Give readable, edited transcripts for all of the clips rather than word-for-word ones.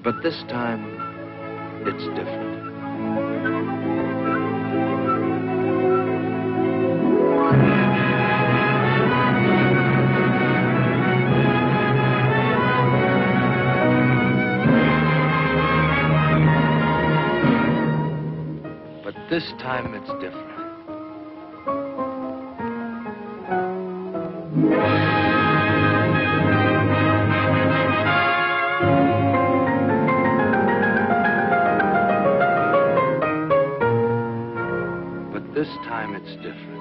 But this time, it's different. But this time, it's different. This time it's different.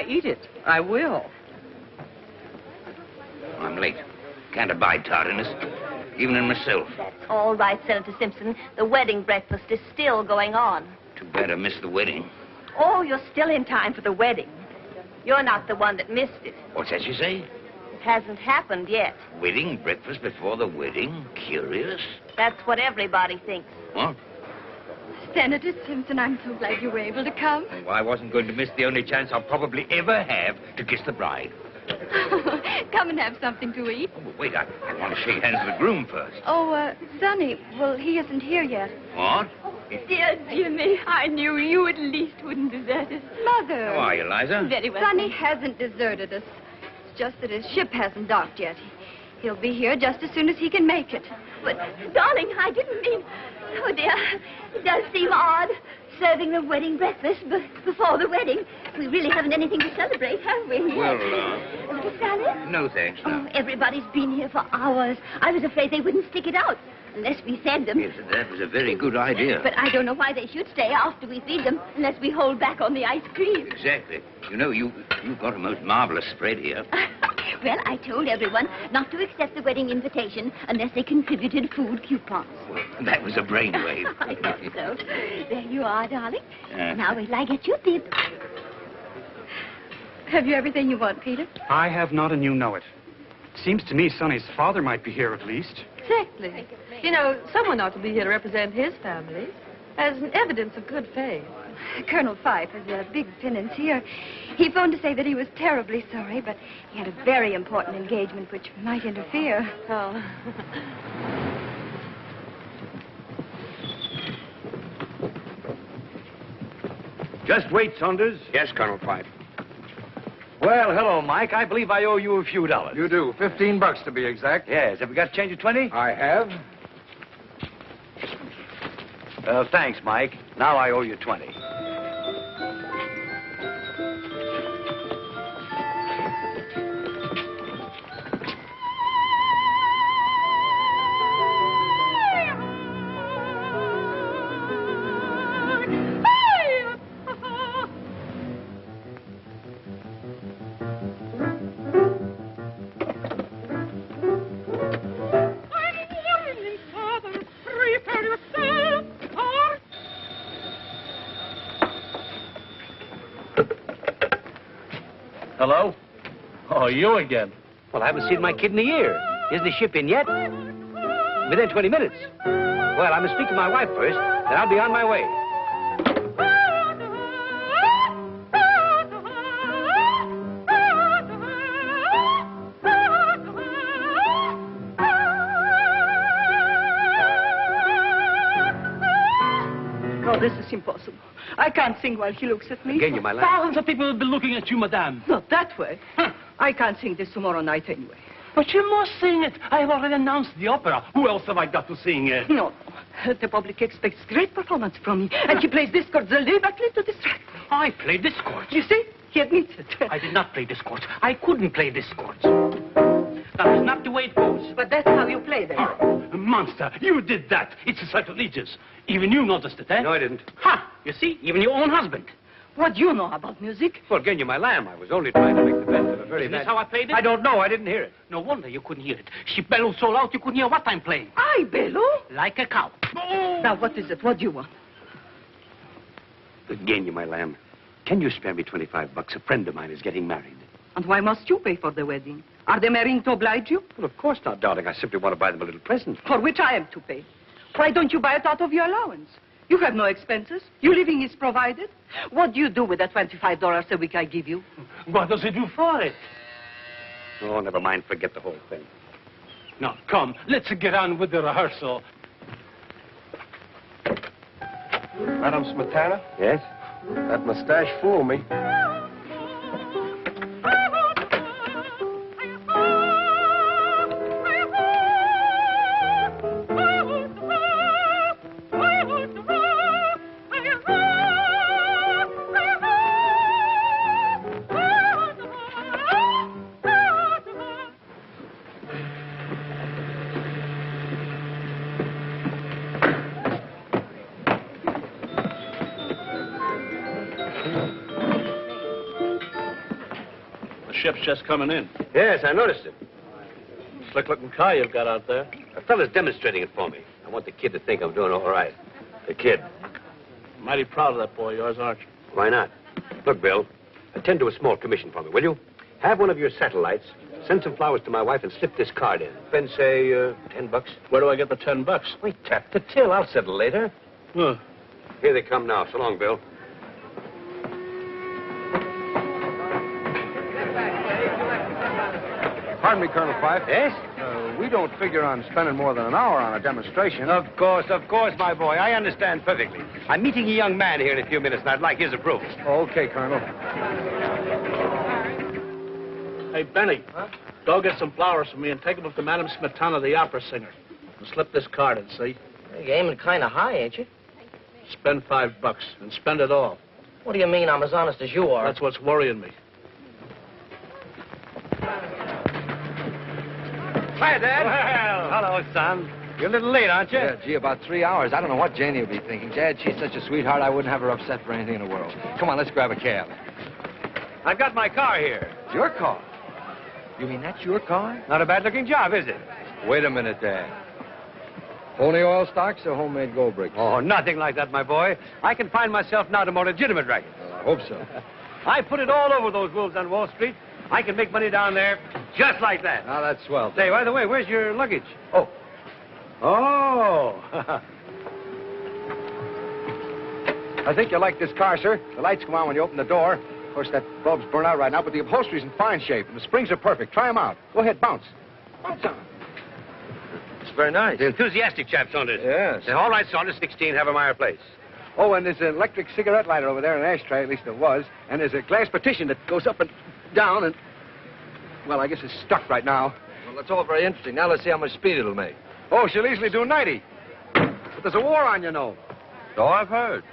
Eat it. I will. I'm late. Can't abide tardiness, even in myself. All right, Senator Simpson. The wedding breakfast is still going on. Too bad I missed the wedding. Oh, you're still in time for the wedding. You're not the one that missed it. What's that you say? It hasn't happened yet. Wedding breakfast before the wedding? Curious. That's what everybody thinks. What? Senator Simpson, I'm so glad you were able to come. Well, I wasn't going to miss the only chance I'll probably ever have to kiss the bride. Come and have something to eat. Oh, but wait, I want to shake hands with the groom first. Oh, Sonny, well, he isn't here yet. What? Dear Jimmy, I knew you at least wouldn't desert us. Mother. How are you, Liza? Very well. Sonny hasn't deserted us. It's just that his ship hasn't docked yet. He'll be here just as soon as he can make it. But, darling, I didn't mean... Oh, dear, it does seem odd, serving the wedding breakfast before the wedding. We really haven't anything to celebrate, have we? Well, A little salad? No, thanks, no. Oh, everybody's been here for hours. I was afraid they wouldn't stick it out unless we fed them. Yes, that was a very good idea. But I don't know why they should stay after we feed them unless we hold back on the ice cream. Exactly. You know, you've got a most marvelous spread here. Well, I told everyone not to accept the wedding invitation unless they contributed food coupons. Well, that was a brainwave. I thought so. There you are, darling. Now wait till I get your bib. Have you everything you want, Peter? I have not, and you know it. Seems to me Sonny's father might be here at least. Exactly. You know, someone ought to be here to represent his family as an evidence of good faith. Colonel Phyffe has a big penance here. He phoned to say that he was terribly sorry, but he had a very important engagement which might interfere. Oh. Just wait, Saunders. Yes, Colonel Phyffe. Well, hello, Mike. I believe I owe you a few dollars. You do. $15 to be exact. Yes. Have you got change of 20? I have. Thanks, Mike. Now I owe you 20. Hello? Oh, you again. Well, I haven't seen my kid in a year. Isn't the ship in yet? Within 20 minutes. Well, I must speak to my wife first, then I'll be on my way. Oh, this is impossible. I can't sing while he looks at me. Genya, my lad. Thousands of people will be looking at you, madame. Not that way. I can't sing this tomorrow night anyway. But you must sing it. I have already announced the opera. Who else have I got to sing it? No. The public expects great performance from me, and he plays discords deliberately to distract me. I play discords. You see? He admits it. I did not play discords. I couldn't play discords. That is not the way it goes. But that's how you play them. Oh, monster, you did that. It's sacrilegious. Even you noticed it, eh? No, I didn't. Ha! You see, even your own husband. What do you know about music? Well, Genya, my lamb, I was only trying to make the best of a very Isn't this bad... how I played it? I don't know. I didn't hear it. No wonder you couldn't hear it. She bellowed so loud you couldn't hear what I'm playing. I bellow? Like a cow. Oh! Now, what is it? What do you want? Genya, my lamb, can you spare me $25? A friend of mine is getting married. And why must you pay for the wedding? Are they marrying to oblige you? Well, of course not, darling. I simply want to buy them a little present. For which I am to pay. Why don't you buy it out of your allowance? You have no expenses. Your living is provided. What do you do with the $25 a week I give you? What does he do for it? Oh, never mind. Forget the whole thing. Now, come, let's get on with the rehearsal. Madam Smetana, Yes? that mustache fooled me. Ship's just coming in. Yes, I noticed it. Slick-looking car you've got out there. A fella's demonstrating it for me. I want the kid to think I'm doing all right. The kid. Mighty proud of that boy of yours, aren't you? Why not? Look, Bill, attend to a small commission for me, will you? Have one of your satellites, send some flowers to my wife, and slip this card in. Spend, say, $10. Where do I get the $10? Wait, tap the till. I'll settle later. Huh. Here they come now. So long, Bill. Pardon me, Colonel Phyffe. Yes? We don't figure on spending more than an hour on a demonstration. Of course, my boy. I understand perfectly. I'm meeting a young man here in a few minutes, and I'd like his approval. Okay, Colonel. Hey, Benny, go get some flowers for me and take them up to Madam Smetana, the opera singer. And slip this card in, see? You're aiming kind of high, ain't you? Spend $5 and spend it all. What do you mean I'm as honest as you are? That's what's worrying me. Hi, Dad. Well, hello, son. You're a little late, aren't you? Yeah, gee, about 3 hours. I don't know what Janie will be thinking. Dad, she's such a sweetheart, I wouldn't have her upset for anything in the world. Come on, let's grab a cab. I've got my car here. It's your car? You mean that's your car? Not a bad-looking job, is it? Wait a minute, Dad. Only oil stocks or homemade gold bricks? Oh, nothing like that, my boy. I can find myself now to more legitimate racket. I hope so. I put it all over those wolves on Wall Street. I can make money down there just like that. Now, that's swell. Say, by the way, where's your luggage? Oh. Oh. I think you'll like this car, sir. The lights come on when you open the door. Of course, that bulb's burnt out right now, but the upholstery's in fine shape, and the springs are perfect. Try them out. Go ahead, bounce. Bounce on 'em. It's very nice. The enthusiastic chap, Saunders. Yes. Say, all right, Saunders, 16, Havermeyer Place. Oh, and there's an electric cigarette lighter over there, an ashtray, at least there was. And there's a glass partition that goes up and down and... Well, I guess it's stuck right now. Well, that's all very interesting. Now let's see how much speed it'll make. Oh, she'll easily do 90. But there's a war on, you know. So I've heard.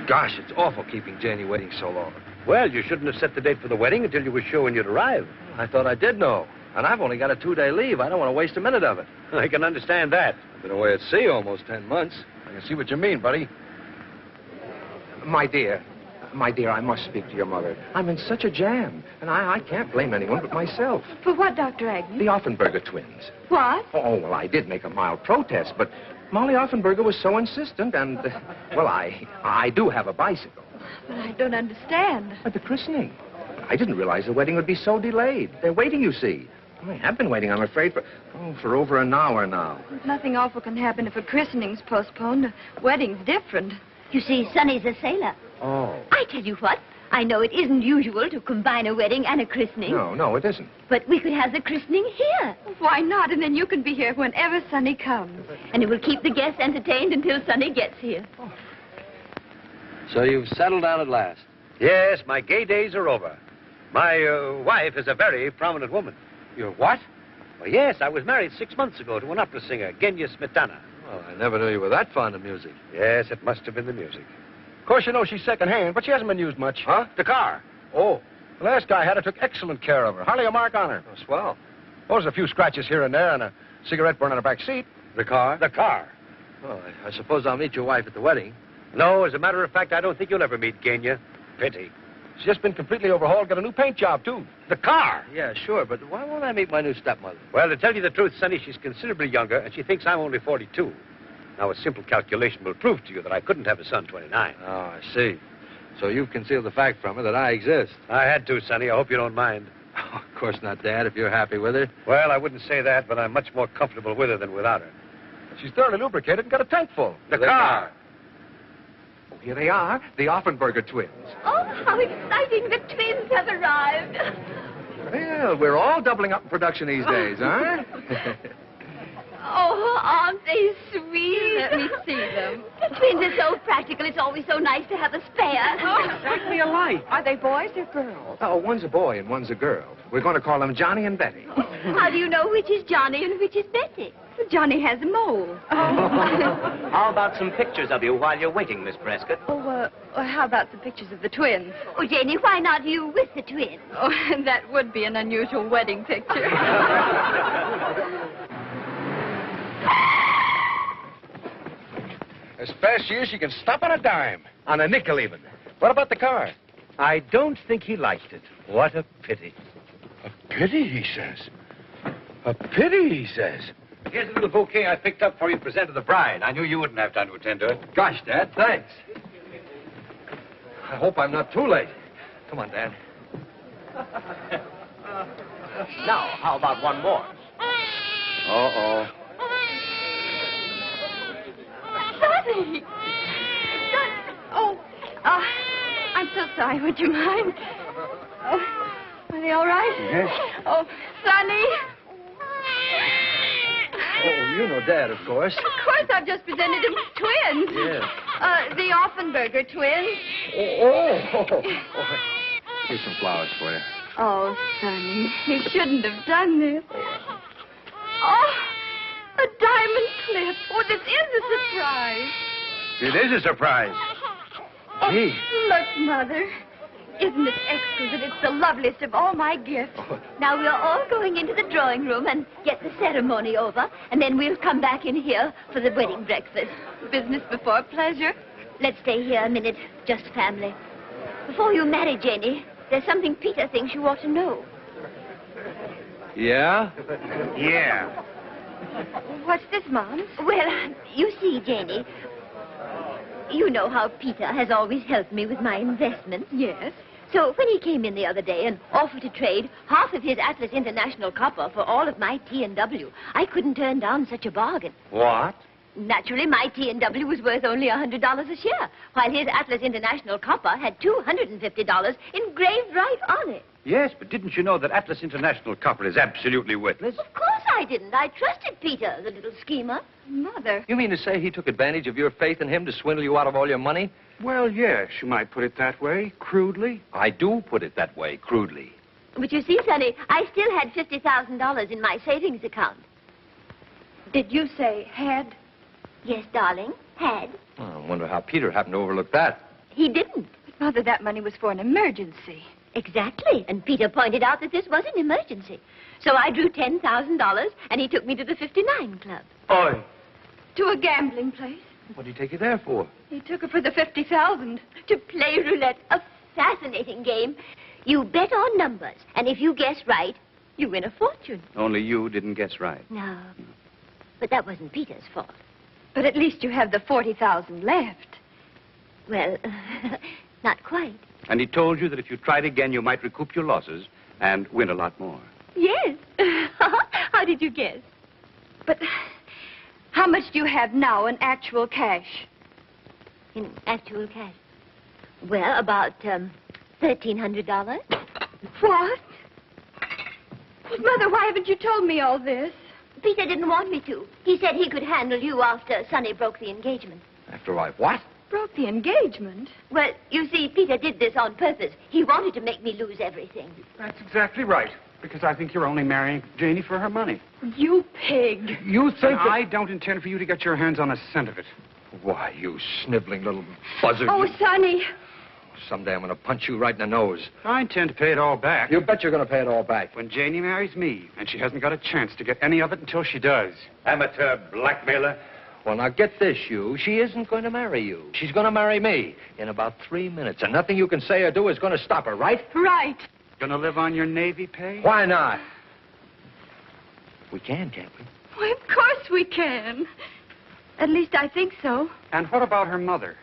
Gosh, it's awful keeping Janie waiting so long. Well, you shouldn't have set the date for the wedding until you were sure when you'd arrive. I thought I did know. And I've only got a 2-day leave. I don't want to waste a minute of it. I can understand that. I've been away at sea almost 10 months. I can see what you mean, buddy. My dear, I must speak to your mother. I'm in such a jam, and I can't blame anyone but myself. For what, Dr. Agnew? The Offenberger twins. What? Oh, well, I did make a mild protest, but Molly Offenberger was so insistent, and, well, I do have a bicycle. But I don't understand. At the christening. I didn't realize the wedding would be so delayed. They're waiting, you see. I have been waiting, I'm afraid, for over an hour now. Nothing awful can happen if a christening's postponed. A wedding's different. You see, Sonny's a sailor. Oh. I tell you what, I know it isn't usual to combine a wedding and a christening. No, it isn't. But we could have the christening here. Why not? And then you can be here whenever Sonny comes. And it will keep the guests entertained until Sonny gets here. Oh. So you've settled down at last? Yes, my gay days are over. My wife is a very prominent woman. Your what? Well, yes, I was married 6 months ago to an opera singer, Genya Smetana. Well, I never knew you were that fond of music. Yes, it must have been the music. Of course, you know she's second-hand, but she hasn't been used much. Huh? The car. Oh, The last guy had her, took excellent care of her. Hardly a mark on her. oh, swell. Oh, there's a few scratches here and there and a cigarette burn on her back seat. The car? The car. Well, I suppose I'll meet your wife at the wedding. No, as a matter of fact, I don't think you'll ever meet Genya. Pity. She's just been completely overhauled, got a new paint job, too. The car. Yeah, sure, but why won't I meet my new stepmother? Well, to tell you the truth, Sonny, she's considerably younger, and she thinks I'm only 42. Now, a simple calculation will prove to you that I couldn't have a son 29. Oh, I see. So you've concealed the fact from her that I exist. I had to, Sonny. I hope you don't mind. Oh, of course not, Dad, if you're happy with her. Well, I wouldn't say that, but I'm much more comfortable with her than without her. She's thoroughly lubricated and got a tank full. The car. Oh, here they are, the Offenberger twins. Oh, how exciting. The twins have arrived. Well, we're all doubling up in production these days, huh? Oh, aren't they sweet? Let me see them. The twins are so practical. It's always so nice to have a spare. Exactly alike. Are they boys or girls? Oh, one's a boy and one's a girl. We're going to call them Johnny and Betty. How do you know which is Johnny and which is Betty? Johnny has a mole. How about some pictures of you while you're waiting, Miss Prescott? How about some pictures of the twins? Oh, Janie, why not you with the twins? Oh, that would be an unusual wedding picture. As fast as she can stop on a dime. On a nickel, even. What about the car? I don't think he liked it. What a pity. A pity, he says. A pity, he says. Here's a little bouquet I picked up for you to present to the bride. I knew you wouldn't have time to attend to it. Gosh, Dad, thanks. I hope I'm not too late. Come on, Dad. Now, how about one more? Uh-oh. Sonny! I'm so sorry. Would you mind? Oh, are they all right? Yes. Oh, Sonny! Oh, you know Dad, of course. Of course, I've just presented him with twins. Yeah. The Offenberger twins. Oh. Here's some flowers for you. Oh, Sonny, he shouldn't have done this. Oh, a diamond clip. Oh, this is a surprise. It is a surprise. Gee. Look, Mother. Isn't it exquisite? It's the loveliest of all my gifts. Now, we're all going into the drawing room and get the ceremony over, and then we'll come back in here for the wedding breakfast. Business before pleasure. Let's stay here a minute, just family. Before you marry Janie, there's something Peter thinks you ought to know. Yeah? Yeah. What's this, Mom? Well, you see, Janie, you know how Peter has always helped me with my investments. Yes. So when he came in the other day and offered to trade half of his Atlas International copper for all of my T&W, I couldn't turn down such a bargain. What? Naturally, my T&W was worth only $100 a share, while his Atlas International copper had $250 engraved right on it. Yes, but didn't you know that Atlas International copper is absolutely worthless? Of course I didn't. I trusted Peter, the little schemer. Mother. You mean to say he took advantage of your faith in him to swindle you out of all your money? Well, yes, you might put it that way, crudely. I do put it that way, crudely. But you see, Sonny, I still had $50,000 in my savings account. Did you say had? Yes, darling, had. Oh, I wonder how Peter happened to overlook that. He didn't. But, Mother, that money was for an emergency. Exactly. And Peter pointed out that this was an emergency. So I drew $10,000, and he took me to the 59 Club. Oi. To a gambling place. What did he take you there for? He took her for the $50,000. To play roulette, a fascinating game. You bet on numbers, and if you guess right, you win a fortune. Only you didn't guess right. No. But that wasn't Peter's fault. But at least you have the $40,000 left. Well, not quite. And he told you that if you tried again, you might recoup your losses and win a lot more. Yes. How did you guess? But how much do you have now in actual cash? In actual cash? Well, about $1,300. What? But, Mother, why haven't you told me all this? Peter didn't want me to. He said he could handle you after Sonny broke the engagement. After I what? Broke the engagement? Well, you see, Peter did this on purpose. He wanted to make me lose everything. That's exactly right. Because I think you're only marrying Janie for her money. You pig. You think that... I don't intend for you to get your hands on a cent of it. Why, you sniveling little buzzard. Oh, Sonny. Someday I'm going to punch you right in the nose. I intend to pay it all back. You bet you're going to pay it all back. When Janie marries me, and she hasn't got a chance to get any of it until she does. Amateur blackmailer. Well, now get this, you. She isn't going to marry you. She's going to marry me in about 3 minutes, and nothing you can say or do is going to stop her, right? Right. Gonna live on your Navy pay? Why not? We can, can't we? Why, of course we can. At least I think so. And what about her mother?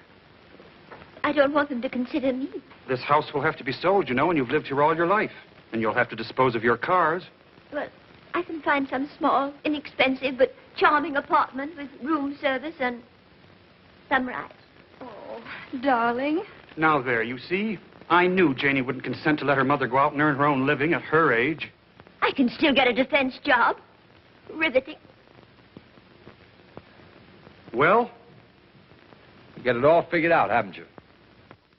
I don't want them to consider me. This house will have to be sold, you know, and you've lived here all your life. And you'll have to dispose of your cars. Well, I can find some small, inexpensive, but charming apartment with room service and some rides. Oh, darling. Now there, you see? I knew Janie wouldn't consent to let her mother go out and earn her own living at her age. I can still get a defense job. Riveting. Well, you got it all figured out, haven't you?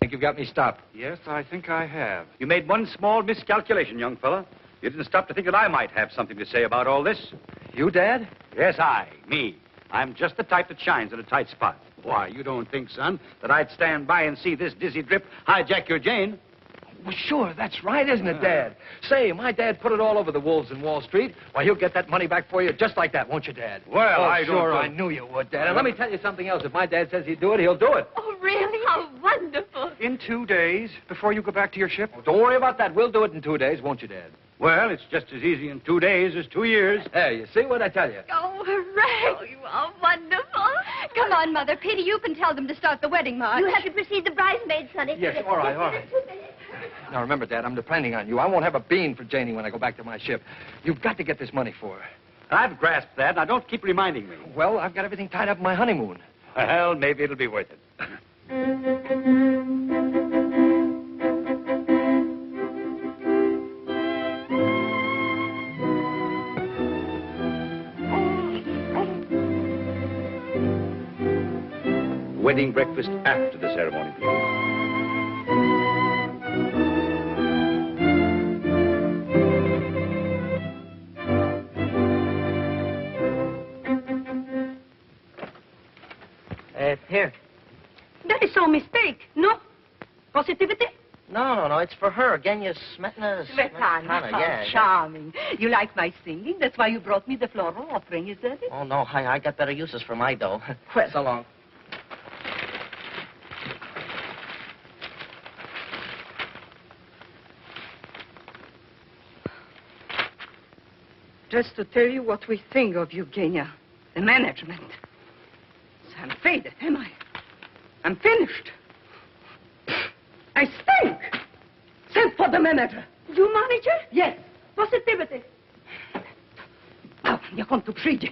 Think you've got me stopped? Yes, I think I have. You made one small miscalculation, young fella. You didn't stop to think that I might have something to say about all this. You, Dad? Yes, me. I'm just the type that shines in a tight spot. Why, you don't think, son, that I'd stand by and see this dizzy drip hijack your Jane? Well, sure, that's right, isn't it, Dad? Say, my dad put it all over the wolves in Wall Street. Why, he'll get that money back for you just like that, won't you, Dad? Well, I don't sure, know. I knew you would, Dad. And let me tell you something else. If my dad says he'd do it, he'll do it. Oh, really? How wonderful. In 2 days, before you go back to your ship? Oh, don't worry about that. We'll do it in 2 days, won't you, Dad? Well, it's just as easy in 2 days as 2 years. Hey, you see what I tell you? Oh, hooray. Oh, you are wonderful. Come on, Mother. Petey, you can tell them to start the wedding march. You have to precede the bridesmaids, Sonny. Yes, all right, all right. Now, remember, Dad, I'm depending on you. I won't have a bean for Janie when I go back to my ship. You've got to get this money for her. I've grasped that. Now, don't keep reminding me. Well, I've got everything tied up in my honeymoon. Well, maybe it'll be worth it. Wedding breakfast after the ceremony, please. Here. That is so mistake, no? Positivity? No. It's for her. Genya's Smetana. Smetana, yeah. Charming. You like my singing? That's why you brought me the floral offering, is that it? Oh, no. I got better uses for my dough. Well, so long. just to tell you what we think of you, Genya. The management. I'm faded, am I? I'm finished. I stink. Send for the manager. You manager? Yes. Positivity. Jak on tu przyjdzie,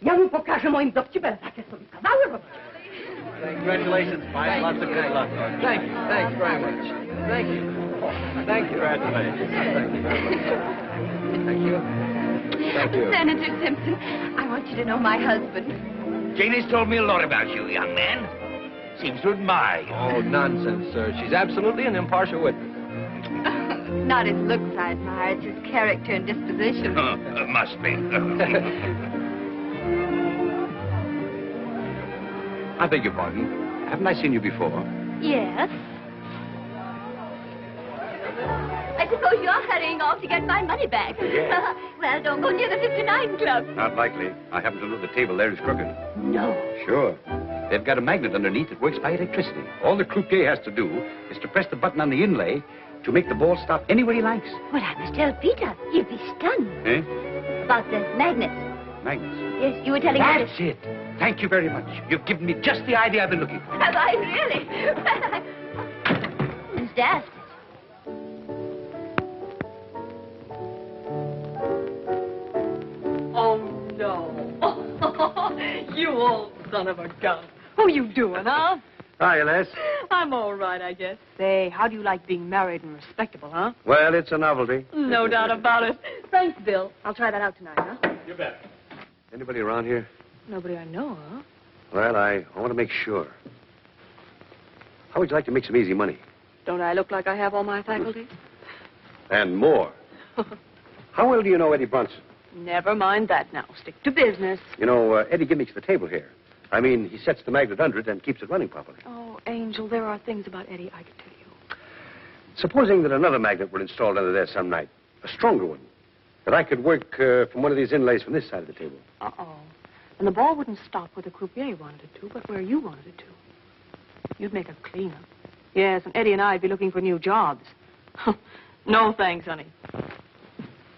ja mu pokażę moim dowcipem takie sobie kawały robić. Congratulations, Mike. Lots of good luck. Thank you. Thanks very much. Thank you. Thank you. Congratulations. Thank you very much. Thank you. Thank you. Senator Simpson, I want you to know my husband. Janie's told me a lot about you, young man. Seems to admire you. Oh, nonsense, sir. She's absolutely an impartial witness. Not his looks I admire, it's his character and disposition. Must be. I beg your pardon. Haven't I seen you before? Yes. I suppose you're hurrying off to get my money back. Yes. Well, don't go near the 59 Club. Not likely. I happen to know the table there is crooked. No. Sure. They've got a magnet underneath that works by electricity. All the croupier has to do is to press the button on the inlay to make the ball stop anywhere he likes. Well, I must tell Peter. He'd be stunned. Eh? About the magnets. Magnets. Yes, you were telling me. That's it. Thank you very much. You've given me just the idea I've been looking for. Have I really? Who's that? Oh, no. You old son of a gun. Who you doing, huh? Hi, Les. I'm all right, I guess. Say, how do you like being married and respectable, huh? Well, it's a novelty. No doubt about it. Thanks, Bill. I'll try that out tonight, huh? You bet. Anybody around here? Nobody I know, huh? Well, I want to make sure. How would you like to make some easy money? Don't I look like I have all my faculties? And more. How well do you know Eddie Bronson? Never mind that now. Stick to business. You know, Eddie gimmicks the table here. I mean, he sets the magnet under it and keeps it running properly. Oh, Angel, there are things about Eddie I could tell you. Supposing that another magnet were installed under there some night, a stronger one, that I could work from one of these inlays from this side of the table. Uh-oh. And the ball wouldn't stop where the croupier wanted it to, but where you wanted it to. You'd make a cleanup. Yes, and Eddie and I'd be looking for new jobs. No thanks, honey.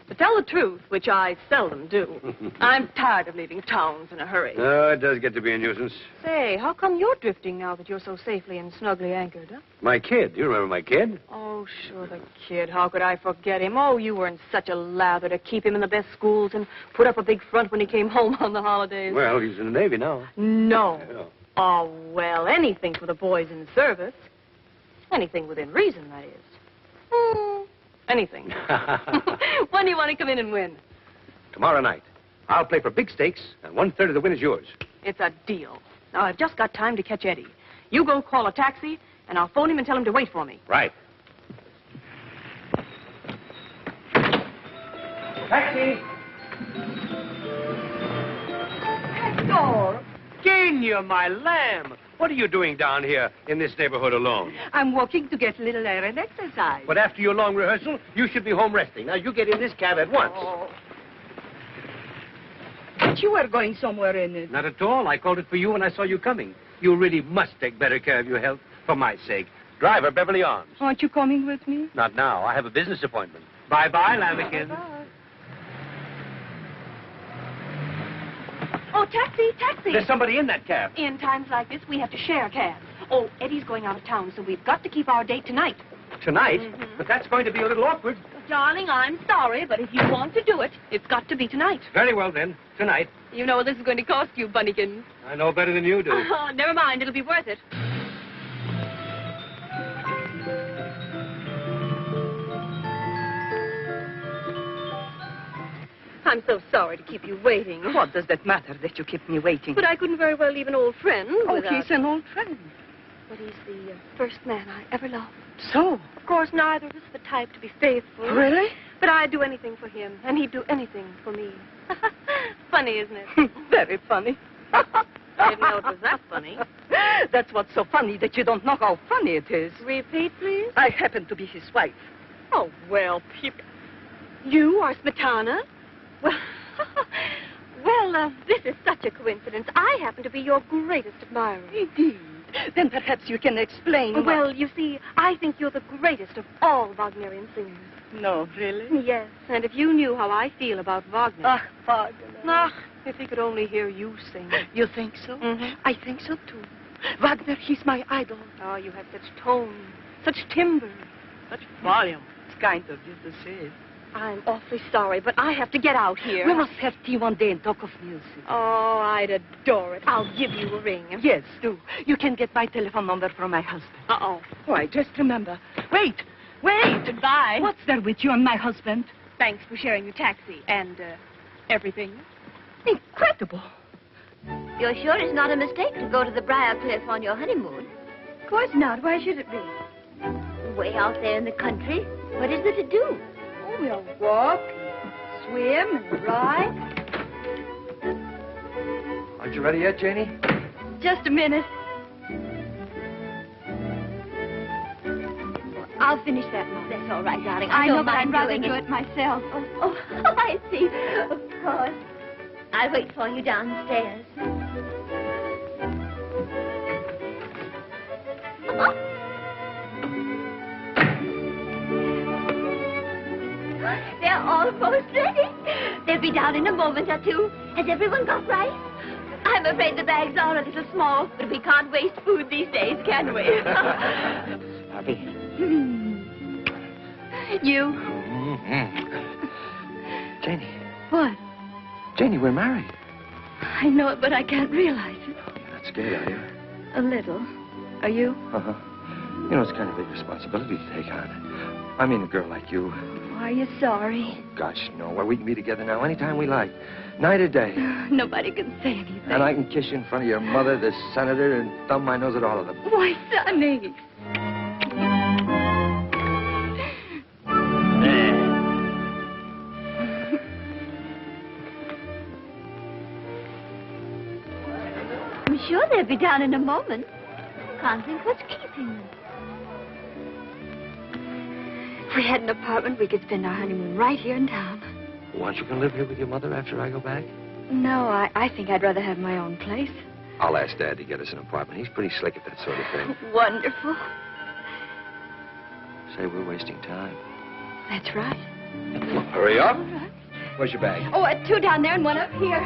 To tell the truth, which I seldom do, I'm tired of leaving towns in a hurry. Oh, it does get to be a nuisance. Say, how come you're drifting now that you're so safely and snugly anchored, huh? My kid. You remember my kid? Oh, sure, the kid. How could I forget him? Oh, you were in such a lather to keep him in the best schools and put up a big front when he came home on the holidays. Well, he's in the Navy now. No. Yeah. Oh, well, anything for the boys in service. Anything within reason, that is. Anything. When do you want to come in and win? Tomorrow night. I'll play for big stakes, and 1/3 of the win is yours. It's a deal. Now, I've just got time to catch Eddie. You go call a taxi, and I'll phone him and tell him to wait for me. Right. Taxi! Hector! Genya, my lamb! What are you doing down here in this neighborhood alone? I'm walking to get a little air and exercise. But after your long rehearsal, you should be home resting. Now, you get in this cab at once. Oh. But you were going somewhere in it. Not at all. I called it for you when I saw you coming. You really must take better care of your health, for my sake. Driver, Beverly Arms. Aren't you coming with me? Not now. I have a business appointment. Bye-bye, lambikins. Bye. Oh, taxi, taxi. There's somebody in that cab. In times like this, we have to share cabs. Oh, Eddie's going out of town, so we've got to keep our date tonight. Tonight? But that's going to be a little awkward. Darling, I'm sorry, but if you want to do it, it's got to be tonight. Very well, then. Tonight. You know what this is going to cost you, Bunnykins. I know better than you do. Oh, never mind. It'll be worth it. I'm so sorry to keep you waiting. What does that matter that you keep me waiting? But I couldn't very well leave an old friend without... he's an old friend. But he's the first man I ever loved. So? Of course, neither of us the type to be faithful. Really? But I'd do anything for him, and he'd do anything for me. Funny, isn't it? Very funny. I didn't know it was that funny. That's what's so funny, that you don't know how funny it is. Repeat, please. I happen to be his wife. Oh, well, you are Smetana? Well, this is such a coincidence. I happen to be your greatest admirer. Indeed. Then perhaps you can explain. Well, you see, I think you're the greatest of all Wagnerian singers. No, really? Yes, and if you knew how I feel about Wagner. Ah, Wagner. Ah, if he could only hear you sing. You think so? Mm-hmm. I think so, too. Wagner, he's my idol. Oh, you have such tone, such timbre, such volume. It's kind of you to say it. I'm awfully sorry, but I have to get out here. We must have tea one day and talk of music. Oh, I'd adore it. I'll give you a ring. Yes, do. You can get my telephone number from my husband. Uh-oh. Why, just remember. Wait! Goodbye. What's there with you and my husband? Thanks for sharing your taxi and, everything. Incredible. You're sure it's not a mistake to go to the Briar Cliff on your honeymoon? Of course not. Why should it be? Way out there in the country. What is there to do? Oh, we'll walk, swim, and ride. Aren't you ready yet, Janie? Just a minute. I'll finish that now. That's all right, darling. I know, don't but I'd mind rather doing do it myself. Oh, I see. Of course. I'll wait for you downstairs. They're almost ready. They'll be down in a moment or two. Has everyone got rice? I'm afraid the bags are a little small, but we can't waste food these days, can we? Happy? You? Janie. What? Janie, we're married. I know it, but I can't realize it. You're not scared, are you? A little. Are you? Uh-huh. You know, it's kind of a big responsibility to take on. I mean, a girl like you. Are you sorry? Gosh, no. Well, we can be together now anytime we like. Night or day. Nobody can say anything. And I can kiss you in front of your mother, the senator, and thumb my nose at all of them. Why, Sonny? sure they'll be down in a moment. Can't think what's keeping them. If we had an apartment, we could spend our honeymoon right here in town. Why don't you come live here with your mother after I go back? No, I think I'd rather have my own place. I'll ask Dad to get us an apartment. He's pretty slick at that sort of thing. Wonderful. Say, we're wasting time. That's right. Well, hurry up. Where's your bag? Oh, 2 down there and 1 up here.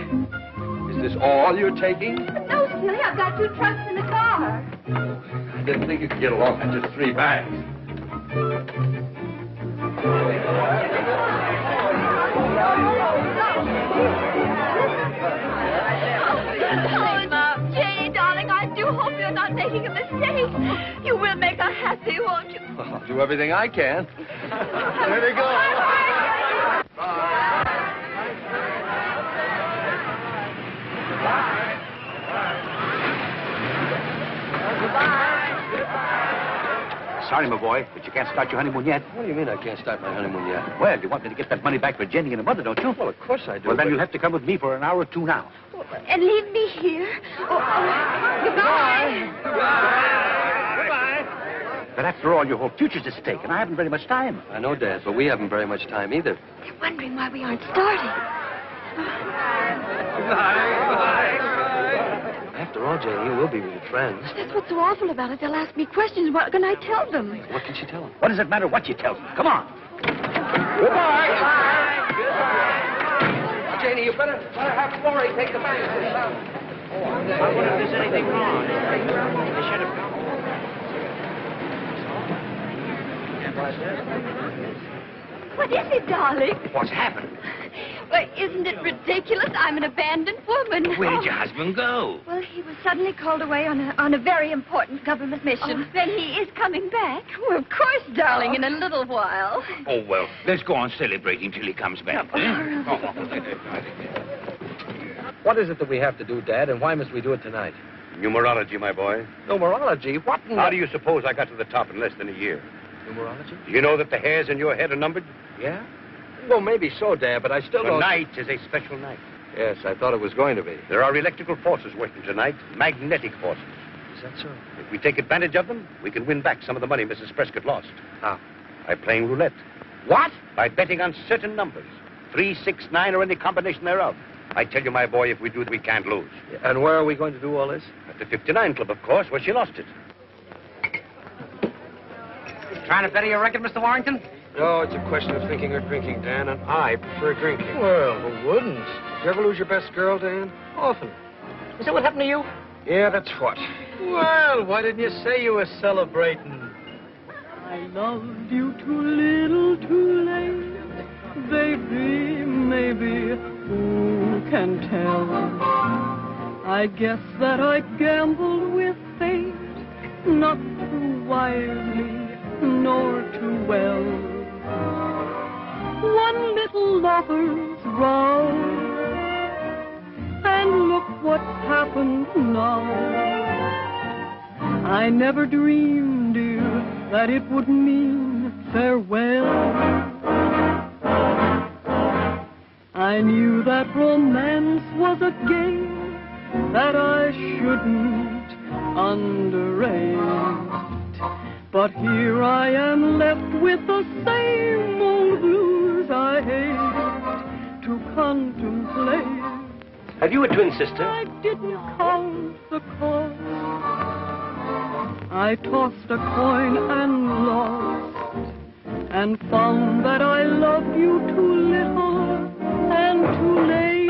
Is this all you're taking? No, silly, I've got 2 trunks in the car. I didn't think you could get along with just 3 bags. Oh, Janie, darling, I do hope you're not making a mistake. You will make her happy, won't you? Well, I'll do everything I can. There they go. Sorry, my boy, but you can't start your honeymoon yet. What do you mean I can't start my honeymoon yet? Well, you want me to get that money back for Jenny and her mother, don't you? Well, of course I do. Well, then you'll have to come with me for an hour or 2 now. And leave me here. Goodbye. Goodbye. But after all, your whole future's at stake, and I haven't very much time. I know, Dad, but we haven't very much time either. They're wondering why we aren't starting. After all, Janie, we'll be real friends. That's what's so awful about it. They'll ask me questions. What can I tell them? What can she tell them? What does it matter what you tell them? Come on. Goodbye. Janie, you better have Florrie take the bag. I wonder if there's anything wrong. They should have come. What is it, darling? What's happened? Well, isn't it ridiculous? I'm an abandoned woman. Where did your husband go? Well, he was suddenly called away on a very important government mission. Oh, then he is coming back. Well, of course, darling, in a little while. Oh, well, let's go on celebrating till he comes back. What is it that we have to do, Dad, and why must we do it tonight? Numerology, my boy. Numerology? What in How do you suppose I got to the top in less than a year? Numerology? Do you know that the hairs in your head are numbered? Yeah? Well, maybe so, Dad, but I still don't... Tonight is a special night. Yes, I thought it was going to be. There are electrical forces working tonight, magnetic forces. Is that so? If we take advantage of them, we can win back some of the money Mrs. Prescott lost. How? By playing roulette. What? By betting on certain numbers. 3, 6, 9, or any combination thereof. I tell you, my boy, if we do it, we can't lose. And where are we going to do all this? At the 59 Club, of course, where she lost it. Trying to better your record, Mr. Warrington? No, it's a question of thinking or drinking, Dan, and I prefer drinking. Well, who wouldn't? Did you ever lose your best girl, Dan? Often. Is that what happened to you? Yeah, that's what. Well, why didn't you say you were celebrating? I loved you too little, too late. Baby, maybe, who can tell? I guess that I gambled with fate, not too wisely, nor too well. One little lover's row, and look what's happened now. I never dreamed, dear, that it would mean farewell. I knew that romance was a game that I shouldn't underrate. But here I am left with the same old blues I hate to contemplate. Have you a twin sister? I didn't count the cost. I tossed a coin and lost, and found that I loved you too little and too late.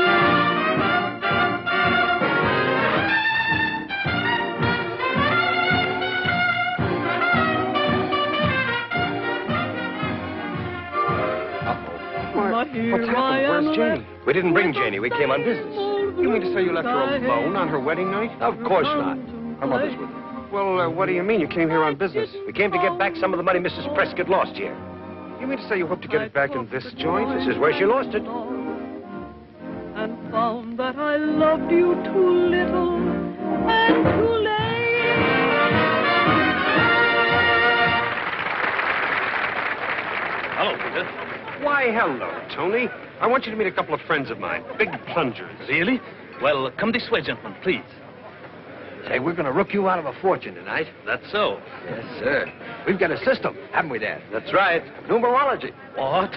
But here What's happened? I am Where's Janie? We didn't bring Janie. We came on business. You mean to say you left her alone on her wedding night? Of course not. Her mother's with her. Well, what do you mean? You came here on business. We came to get back some of the money Mrs. Prescott lost here. You mean to say you hope to get it back in this joint? This is where she lost it. And found that I loved you too little and too late. Hello, Peter. Why, hello, Tony. I want you to meet a couple of friends of mine. Big plungers. Really? Well, come this way, gentlemen, please. Say, we're going to rook you out of a fortune tonight. That's so. Yes, sir. We've got a system, haven't we, Dad? That's right. Numerology. What?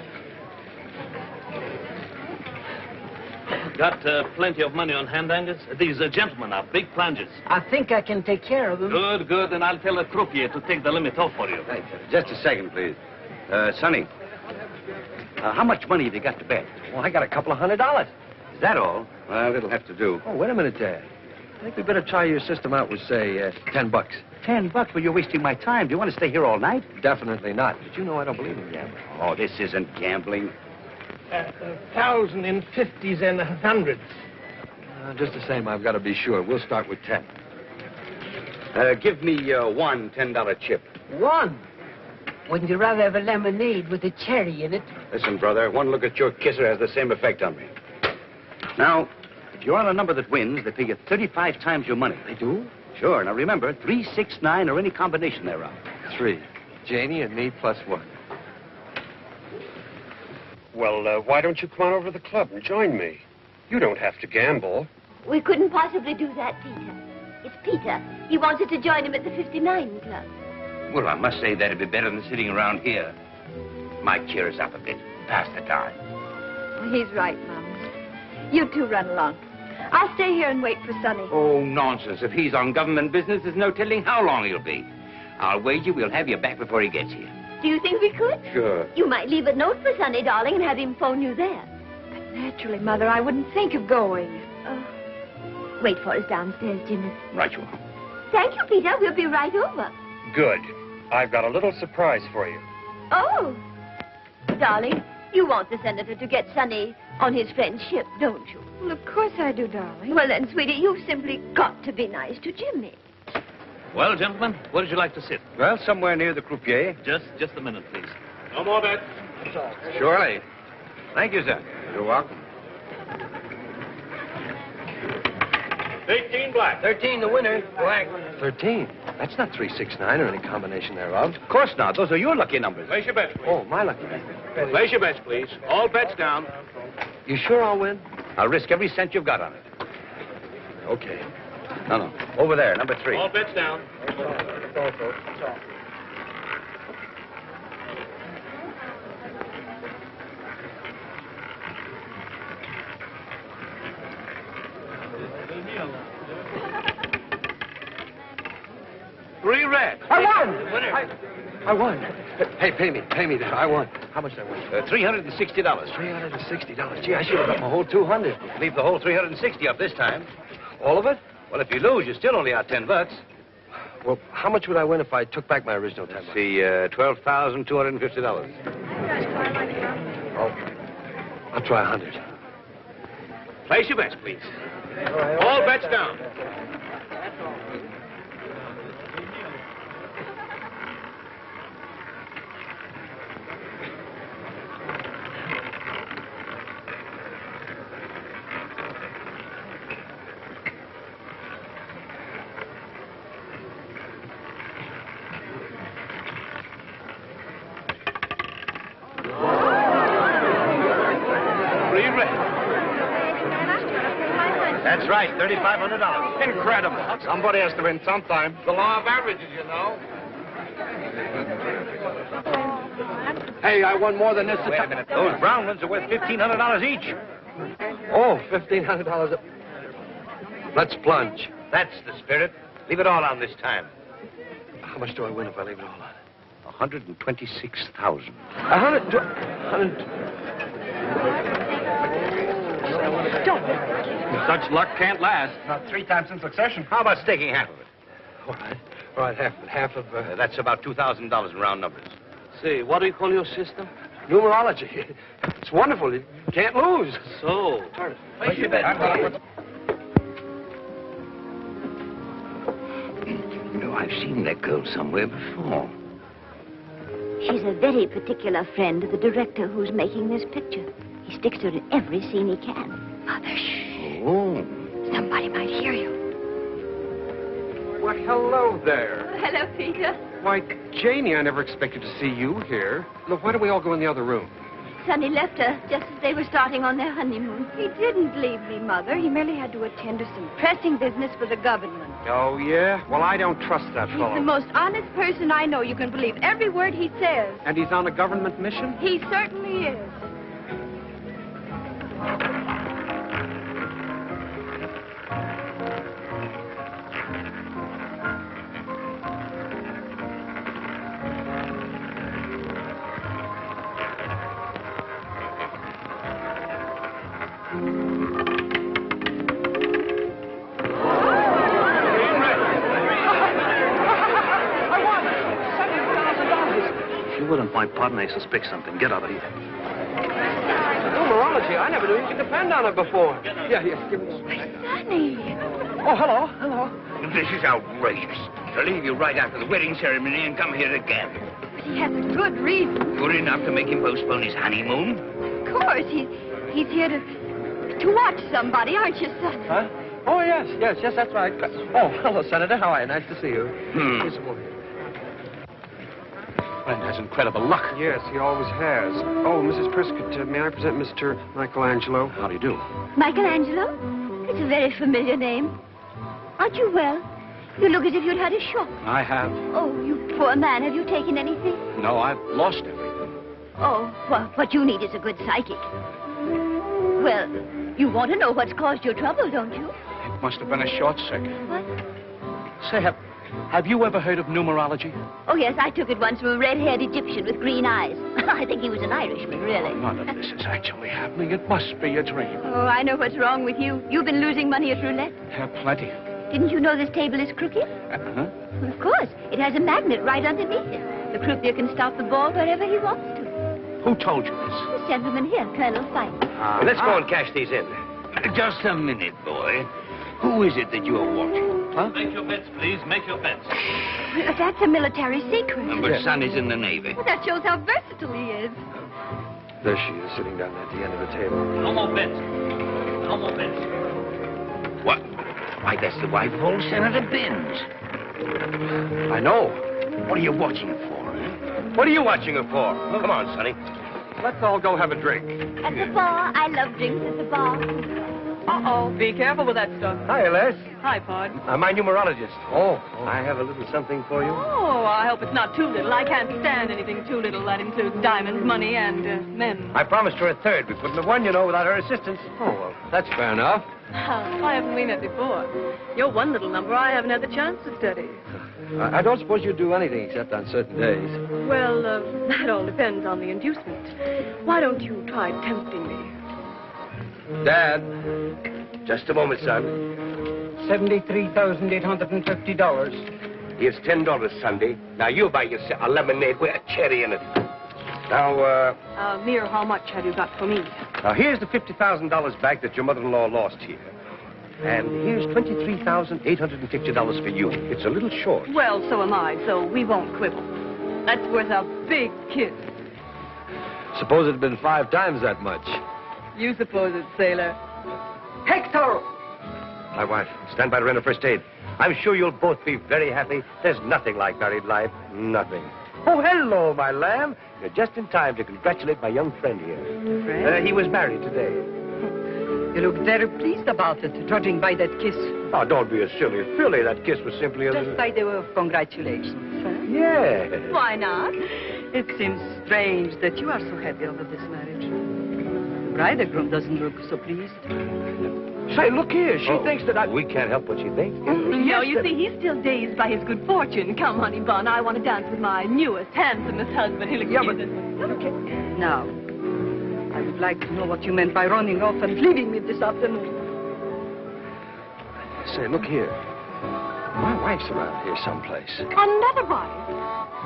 Got plenty of money on hand, Angus? These gentlemen are big plungers. I think I can take care of them. Good, good. And I'll tell the croupier to take the limit off for you. Right. Just a second, please. Sonny, how much money have you got to bet? Well, I got a couple of $100. Is that all? Well, it'll have to do. Oh, wait a minute, Dad. I think we better try your system out with, say, $10. $10? Well, you're wasting my time. Do you want to stay here all night? Definitely not. But you know I don't believe in gambling. Oh, this isn't gambling. 1,000 in 50s and 100s. Just the same, I've got to be sure. We'll start with 10. Give me one $10 chip. One? Wouldn't you rather have a lemonade with a cherry in it? Listen, brother, one look at your kisser has the same effect on me. Now, if you're on a number that wins, they pay you 35 times your money. They do? Sure. Now, remember, 3, 6, 9, or any combination thereof. 3. Janie and me plus 1. Well, why don't you come on over to the club and join me? You don't have to gamble. We couldn't possibly do that, Peter. It's Peter. He wants us to join him at the 59 Club. Well, I must say that'd be better than sitting around here. Might cheer us up a bit. Pass the time. Well, he's right, Mum. You two run along. I'll stay here and wait for Sonny. Oh, nonsense. If he's on government business, there's no telling how long he'll be. I'll wager we'll have you back before he gets here. Do you think we could? Sure. You might leave a note for Sonny, darling, and have him phone you there. But naturally, Mother, I wouldn't think of going. Wait for us downstairs, Jimmy. Right you are. Thank you, Peter. We'll be right over. Good. I've got a little surprise for you. Oh. Darling, you want the senator to get Sonny on his friend's ship, don't you? Well, of course I do, darling. Well, then, sweetie, you've simply got to be nice to Jimmy. Well, gentlemen, where would you like to sit? Well, somewhere near the croupier. Just a minute, please. No more bets. Surely. Thank you, sir. You're welcome. 18 black. 13 the winner. Black. 13? That's not 3, 6, 9 or any combination thereof. Of course not. Those are your lucky numbers. Place your bets, please. Oh, my lucky number. Place your bets, please. All bets down. You sure I'll win? I'll risk every cent you've got on it. Okay. No. Over there, number 3. All bets down. Three red. I won! I won. Hey, pay me. Pay me that. I won. How much did I win? $360. $360. Gee, I should have got my whole 200. Leave the whole 360 up this time. All of it? Well, if you lose, you still only out $10. Well, how much would I win if I took back my original $10? See, $12,250. Oh, I'll try 100. Place your bets, please. All bets down. That's right, $3,500. Incredible. Somebody has to win sometime. The law of averages, you know. Hey, I won more than this. Wait a minute. Those brown ones are worth $1,500 each. Oh, $1,500. Let's plunge. That's the spirit. Leave it all on this time. How much do I win if I leave it all on? 126,000. 100. Such luck can't last. Not 3 times in succession. How about staking half of it? All right, half of... That's about $2,000 in round numbers. Say, what do you call your system? Numerology. It's wonderful. You can't lose. So, place your bet. You know, I've seen that girl somewhere before. She's a very particular friend of the director who's making this picture. He sticks to her in every scene he can. Mother, shh. Oh. Somebody might hear you. Well, hello there. Hello, Peter. Why, Janie, I never expected to see you here. Look, why don't we all go in the other room? Sonny left her just as they were starting on their honeymoon. He didn't leave me, Mother. He merely had to attend to some pressing business for the government. Oh, yeah? Well, I don't trust that He's fellow. the most honest person I know. You can believe every word he says. And he's on a government mission? He certainly is. My partner may suspect something. Get out of here. Numerology. I never knew you could depend on it before. Yeah, give me this. Sonny. Oh, hello. This is outrageous. To leave you right after the wedding ceremony and come here again. But he has a good reason. Good enough to make him postpone his honeymoon? Of course. He's here to watch somebody, aren't you, Sonny? Huh? Oh, yes, that's right. Oh, hello, Senator. How are you? Nice to see you. Here's a woman. Friend has incredible luck. Yes, he always has. Oh, Mrs. Prescott, may I present Mr. Michelangelo? How do you do? Michelangelo? It's a very familiar name. Aren't you well? You look as if you'd had a shock. I have. Oh, you poor man. Have you taken anything? No, I've lost everything. Oh, well, what you need is a good psychic. Well, you want to know what's caused your trouble, don't you? It must have been a short circuit. What? Say, have you ever heard of numerology? Oh, yes, I took it once from a red-haired Egyptian with green eyes. I think he was an Irishman, really. None of this is actually happening. It must be a dream. Oh, I know what's wrong with you. You've been losing money at roulette. Plenty. Didn't you know this table is crooked? Huh? Of course. It has a magnet right underneath it. The croupier can stop the ball wherever he wants to. Who told you this? This gentleman here, Colonel Phyffe. Let's go and cash these in. Just a minute, boy. Who is it that you are watching? Huh? Make your bets, please. Make your bets. That's a military secret. But Sonny's in the Navy. Well, that shows how versatile he is. There she is, sitting down at the end of the table. No more bets. No more bets. What? Why, that's the wife of old Senator Binns. I know. What are you watching it for, huh? What are you watching it for? Come on, Sonny. Let's all go have a drink. At the bar. I love drinks at the bar. Uh-oh. Be careful with that stuff. Hi, Les. Hi, Pod. My numerologist. Oh, I have a little something for you. Oh, I hope it's not too little. I can't stand anything too little. That includes diamonds, money, and men. I promised her a third. We couldn't have won, you know, without her assistance. Oh, well, that's fair enough. Why haven't we met before? You're one little number I haven't had the chance to study. I don't suppose you do anything except on certain days. Well, that all depends on the inducement. Why don't you try tempting me? Dad. Just a moment, son. $73,850. Here's $10, Sunday. Now you buy yourself a lemonade with a cherry in it. Now, Mere, how much have you got for me? now here's the $50,000 back that your mother-in-law lost here. And here's $23,850 for you. It's a little short. Well, so am I, so we won't quibble. That's worth a big kiss. Suppose it had been 5 times that much. You suppose it, sailor. Hector! My wife, stand by to render first aid. I'm sure you'll both be very happy. There's nothing like married life. Nothing. Oh, hello, my lamb. You're just in time to congratulate my young friend here. Friend? He was married today. You look very pleased about it, judging by that kiss. Oh, don't be a silly filly. That kiss was simply a... Just by the way of congratulations. Huh? Yeah. Why not? It seems strange that you are so happy over this marriage. The bridegroom doesn't look so pleased. Say, look here. She thinks that I... We can't help what she thinks. No, you see, he's still dazed by his good fortune. Come, honey bun, I want to dance with my newest, handsomest husband. He'll excuse us. Okay. Now, I would like to know what you meant by running off and leaving me this afternoon. Say, look here. My wife's around here someplace. Another wife?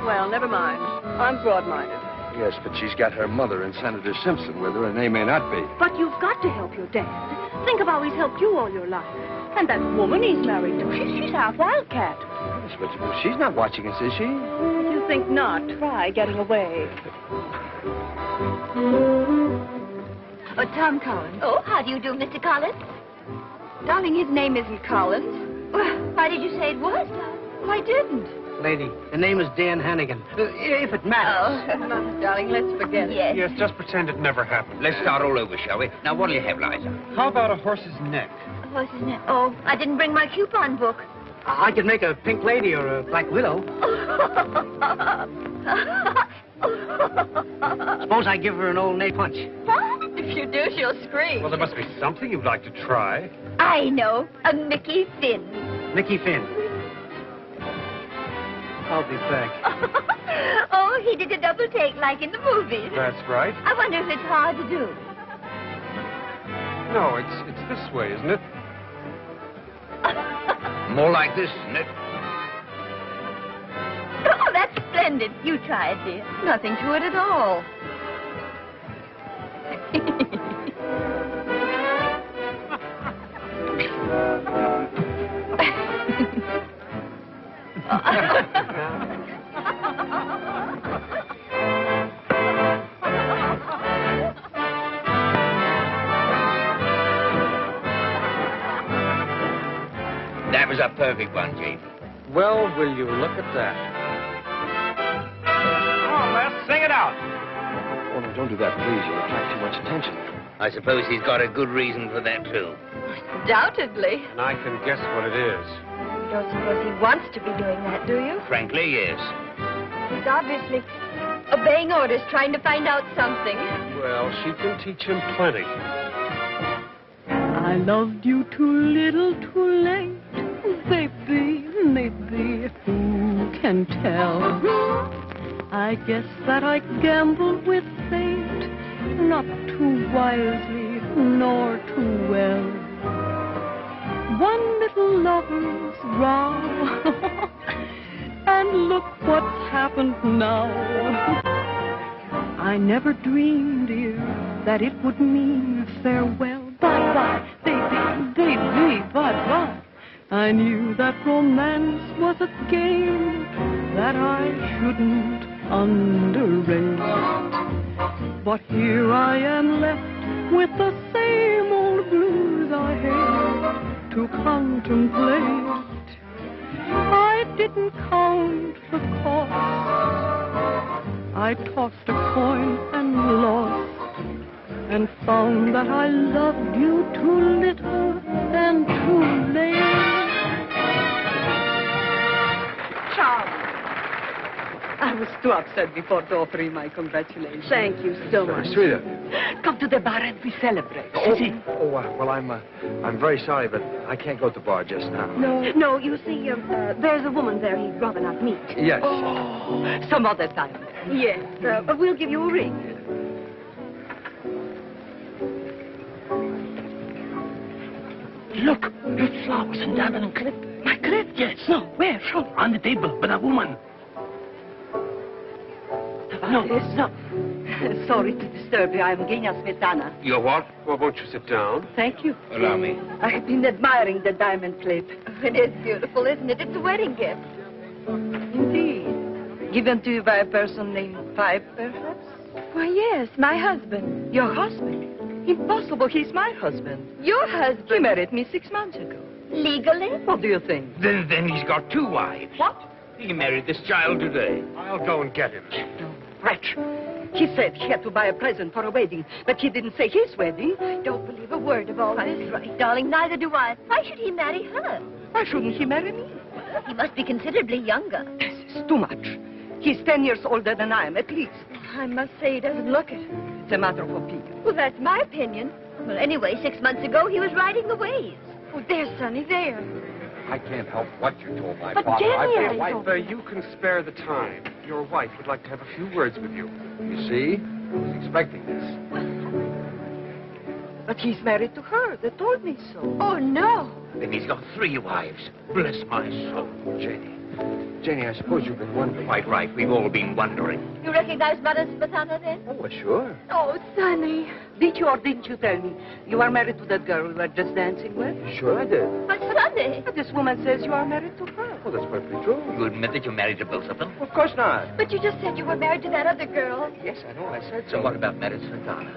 Well, never mind. I'm broad-minded. Yes, but she's got her mother and Senator Simpson with her, and they may not be. But you've got to help your dad. Think of how he's helped you all your life. And that woman he's married to, she's half wildcat. Yes, but she's not watching us, is she? If you think not, try getting away. Oh, Tom Collins. Oh, how do you do, Mr. Collins? Darling, his name isn't Collins. Well, why did you say it was, Tom? I didn't. Lady, the name is Dan Hannigan. If it matters. Oh, Mama, darling, let's forget it. Yes, just pretend it never happened. Let's start all over, shall we? Now, what'll you have, Liza? How about a horse's neck? Horse's neck. Oh, I didn't bring my coupon book. I could make a pink lady or a black widow. Suppose I give her an old nay punch. What? If you do, she'll scream. Well, there must be something you'd like to try. I know. A Mickey Finn. Mickey Finn. I'll be back. Oh, he did a double take like in the movies. That's right. I wonder if it's hard to do. No, it's this way, isn't it? More like this, isn't it? Oh, that's splendid. You try it, dear. Nothing to it at all. That was a perfect one, Janie. Well, will you look at that? Come on, Les, sing it out. Oh, no, don't do that, please. You'll attract too much attention. I suppose he's got a good reason for that, too. Undoubtedly. And I can guess what it is. You don't suppose he wants to be doing that, do you? Frankly, yes. He's obviously obeying orders, trying to find out something. Well, she can teach him plenty. I loved you too little, too late. Baby, maybe, who can tell? I guess that I gambled with fate, not too wisely, nor too well. One little lover's row, and look what's happened now. I never dreamed, dear, that it would mean farewell. Bye-bye, baby, bye-bye. I knew that romance was a game that I shouldn't underrate. But here I am left with the same old blues I hate to contemplate. I didn't count the cost. I tossed a coin and lost, and found that I loved you too little and too late. Charles, I was too upset before to offer you my congratulations. Thank you so much. Sweetheart. Come to the bar and we celebrate. Well, I'm very sorry, but I can't go to the bar just now. No, you see, there's a woman there he'd rather not meet. Yes. Some other time. Yes, we'll give you a ring. Look, red flowers and diamond clip. My clip? Yes. No, where? Show. On the table, with a woman. No. Sorry to disturb you. I'm Genya Smetana. You're what? Well, won't you sit down? Thank you. Allow me. I have been admiring the diamond plate. It is beautiful, isn't it? It's a wedding gift. Indeed. Given to you by a person named Phyffe, perhaps? Why, yes, my husband. Your husband? Impossible. He's my husband. Your husband? He married me 6 months ago. Legally? What do you think? Then he's got 2 wives. What? He married this child today. I'll go and get him. Wretch. He said he had to buy a present for a wedding, but he didn't say his wedding. I don't believe a word of all this. Right, darling, neither do I. Why should he marry her? Why shouldn't he marry me? He must be considerably younger. This is too much. He's 10 years older than I am, at least. I must say he doesn't look it. It's a matter of opinion. Well, that's my opinion. Well, anyway, 6 months ago, he was riding the waves. Oh, there's Sonny, there. I can't help what you told my But father. Genya, I feel Martha, you can spare the time. Your wife would like to have a few words with you. You see? I was expecting this. But he's married to her. They told me so. Oh, no. Then he's got 3 wives. Bless my soul. Janie, I suppose you've been wondering. Quite right. We've all been wondering. You recognize Mother Smetana, then? Oh, well, sure. Oh, Sonny. Did you or didn't you tell me you are married to that girl we were just dancing with? Sure I did. But Sonny. But this woman says you are married to her. Well, that's perfectly true. You admit that you're married to both of them? Of course not. But you just said you were married to that other girl. Yes, I know. I said So so. what about Mary Smetana?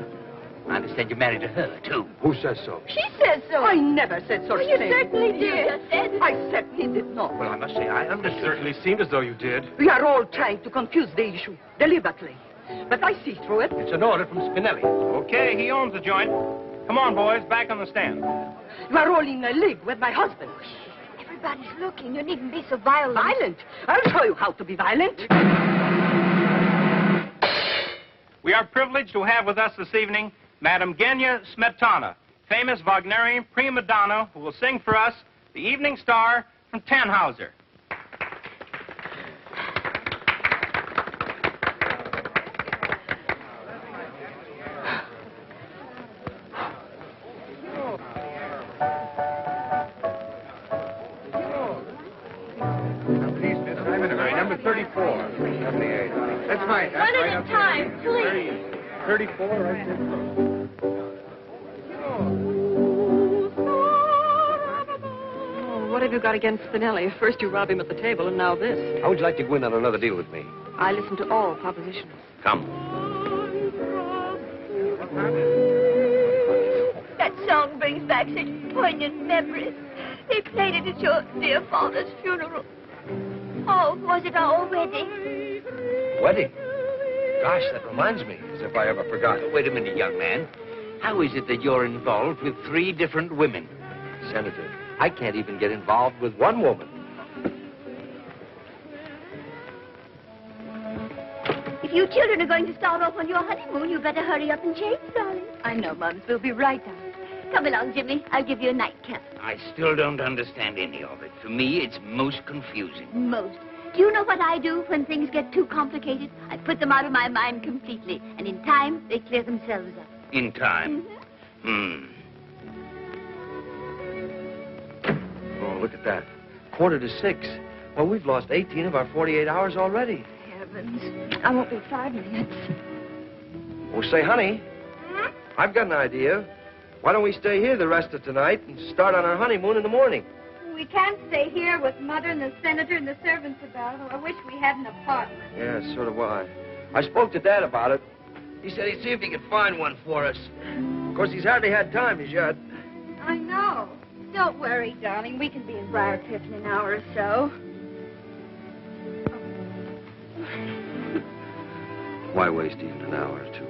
I understand you're married to her, too. Who says so? She said so. I never said such You thing. certainly did. You just said. I certainly did not. Well, I must say, I understood. Certainly seemed as though you did. We are all trying to confuse the issue deliberately. But I see through it. It's an order from Spinelli. Okay, he owns the joint. Come on, boys, back on the stand. You are all in a league with my husband. Everybody's looking. You needn't be so violent. Violent? I'll show you how to be violent. We are privileged to have with us this evening Madame Genya Smetana, famous Wagnerian prima donna who will sing for us the Evening Star from Tannhauser. Number 34. 78. That's right. That's One right. at a time, please. 34, right there. Oh, what have you got against Spinelli? First you rob him at the table, and now this. How would you like to go in on another deal with me? I listen to all propositions. Come. That song brings back such poignant memories. They played it at your dear father's funeral. Oh, was it our wedding? Wedding? Gosh, that reminds me, as if I ever forgot. Wait a minute, young man. How is it that you're involved with 3 different women? Senator, I can't even get involved with one woman. If you children are going to start off on your honeymoon, you better hurry up and change, darling. I know, Mums. We'll be right down. Come along, Jimmy. I'll give you a nightcap. I still don't understand any of it. To me, it's most confusing. Most. Do you know what I do when things get too complicated? I put them out of my mind completely, and in time, they clear themselves up. In time? Oh, look at that. 5:45. Well, we've lost 18 of our 48 hours already. Heavens. I won't be 5 minutes. Oh, say, honey, I've got an idea. Why don't we stay here the rest of tonight and start on our honeymoon in the morning? We can't stay here with Mother and the Senator and the servants about. I wish we had an apartment. Yeah, so do I. I spoke to Dad about it. He said he'd see if he could find one for us. Of course, he's hardly had time as yet. I know. Don't worry, darling. We can be in Briarcliff in an hour or so. Why waste even an hour or two?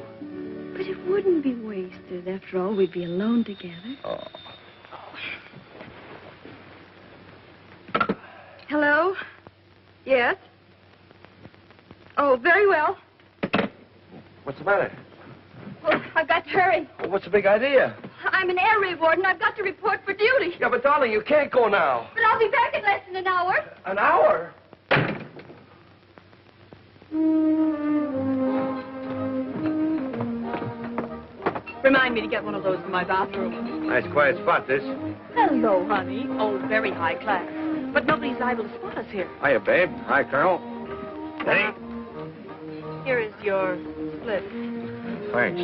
But it wouldn't be wasted. After all, we'd be alone together. Oh. Hello? Yes? Oh, very well. What's the matter? Oh, I've got to hurry. Well, what's the big idea? I'm an air raid warden. I've got to report for duty. Yeah, but darling, you can't go now. But I'll be back in less than an hour. An hour? Remind me to get one of those in my bathroom. Nice quiet spot, this. Hello, honey. Oh, very high class. But nobody's liable to spot us here. Hiya, babe. Hi, Colonel. Hey. Here is your slip. Thanks.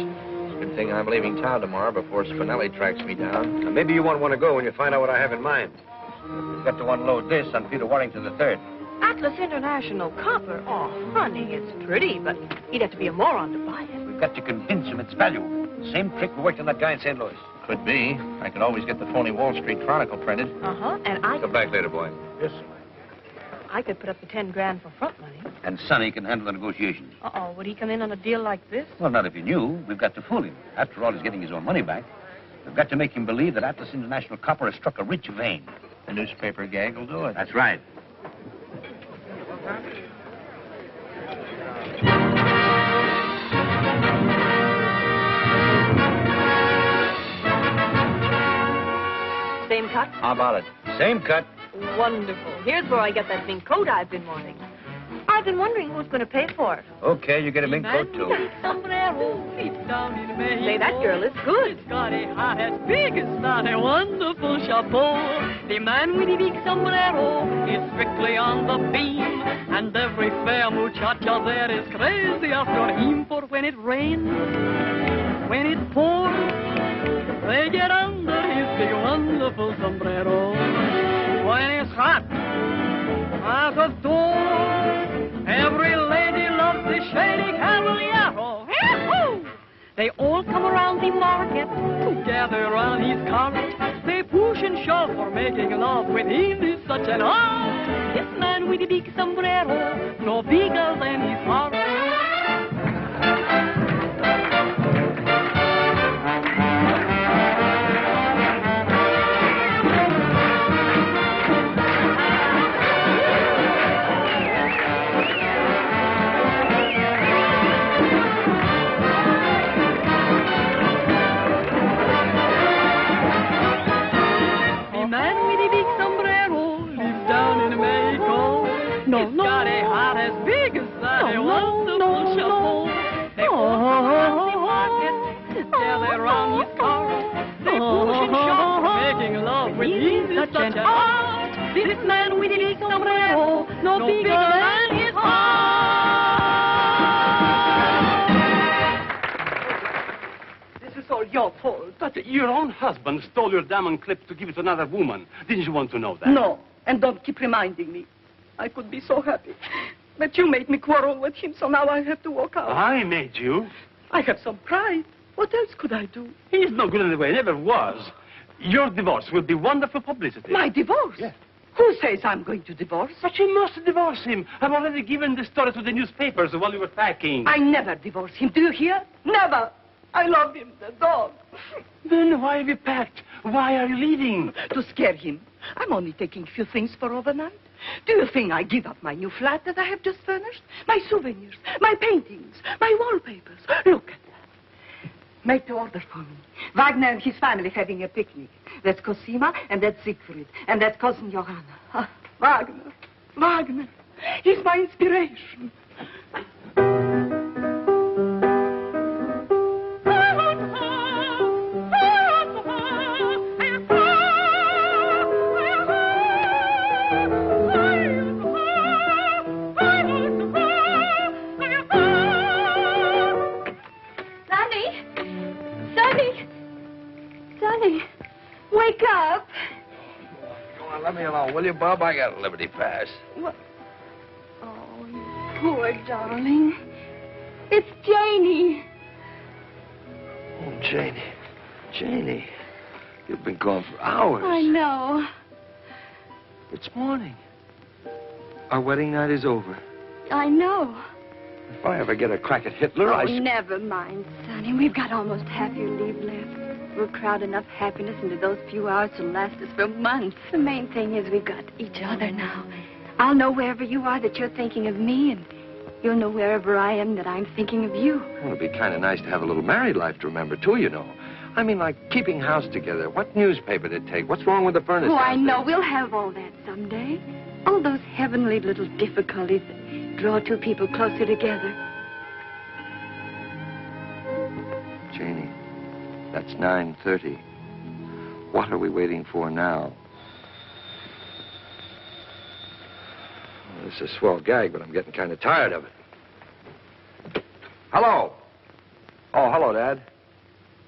Good thing I'm leaving town tomorrow before Spinelli tracks me down. Now, maybe you won't want to go when you find out what I have in mind. We've got to unload this on Peter Warrington III. Atlas International copper. Oh, honey, it's pretty, but he'd have to be a moron to buy it. We've got to convince him it's value. Same trick we worked on that guy in St. Louis. Could be. I could always get the phony Wall Street Chronicle printed. Uh-huh, and I... Come back later, boy. Yes, sir. I could put up the 10 grand for front money. And Sonny can handle the negotiations. Uh-oh, would he come in on a deal like this? Well, not if he knew. We've got to fool him. After all, he's getting his own money back. We've got to make him believe that Atlas International Copper has struck a rich vein. The newspaper gag will do it. That's right. Same cut? How about it? Same cut. Wonderful. Here's where I get that mink coat I've been wanting. I've been wondering who's going to pay for it. Okay, you get a mink coat, too. Say, that girl is good. It's got a hat as big as that, a wonderful chapeau. The man with the big sombrero is strictly on the beam, and every fair muchacha there is crazy after him. For when it rains, when it pours, they get under his big wonderful sombrero. When it's hot as a door, every lady loves the shady caballero. Yahoo! The They all come around the market to gather around his cart. They push and shove for making love with him is such an art. This man with the big sombrero, no bigger than his heart. No, no. Got a heart as big as that. They want to push a pole. They walk around the market together around his car. They push and shove, making love with him is such an art. This man with a big sombrero, no bigger than his heart. This is all your fault. But your own husband stole your diamond clip to give it to another woman. Didn't you want to know that? No, and don't keep reminding me. I could be so happy. But you made me quarrel with him, so now I have to walk out. I made you? I have some pride. What else could I do? He's no good anyway, never was. Your divorce will be wonderful publicity. My divorce? Yes. Who says I'm going to divorce? But you must divorce him. I've already given the story to the newspapers while you were packing. I never divorce him. Do you hear? Never. I love him, the dog. Then why have you packed? Why are you leaving? To scare him. I'm only taking a few things for overnight. Do you think I give up my new flat that I have just furnished? My souvenirs, my paintings, my wallpapers. Look at that. Make the order for me. Wagner and his family having a picnic. That's Cosima, and that's Siegfried, and that's cousin Johanna. Ah, Wagner. Wagner. He's my inspiration. Wake up. Come on, let me alone, will you, Bob? I got a Liberty Pass. What? Oh, you poor darling. It's Janie. Oh, Janie. Janie. You've been gone for hours. I know. It's morning. Our wedding night is over. I know. If I ever get a crack at Hitler, never mind, Sonny. We've got almost half your leave left. We'll crowd enough happiness into those few hours to last us for months. The main thing is we've got each other now. I'll know wherever you are that you're thinking of me, and you'll know wherever I am that I'm thinking of you. Well, it'd be kind of nice to have a little married life to remember, too, you know. I mean, like keeping house together. What newspaper to take? What's wrong with the furnace? Oh, I know. We'll have all that someday. All those heavenly little difficulties that draw two people closer together. Janie, that's 9:30. What are we waiting for now? Well, this is a swell gag, but I'm getting kind of tired of it. Hello. Oh, hello, Dad.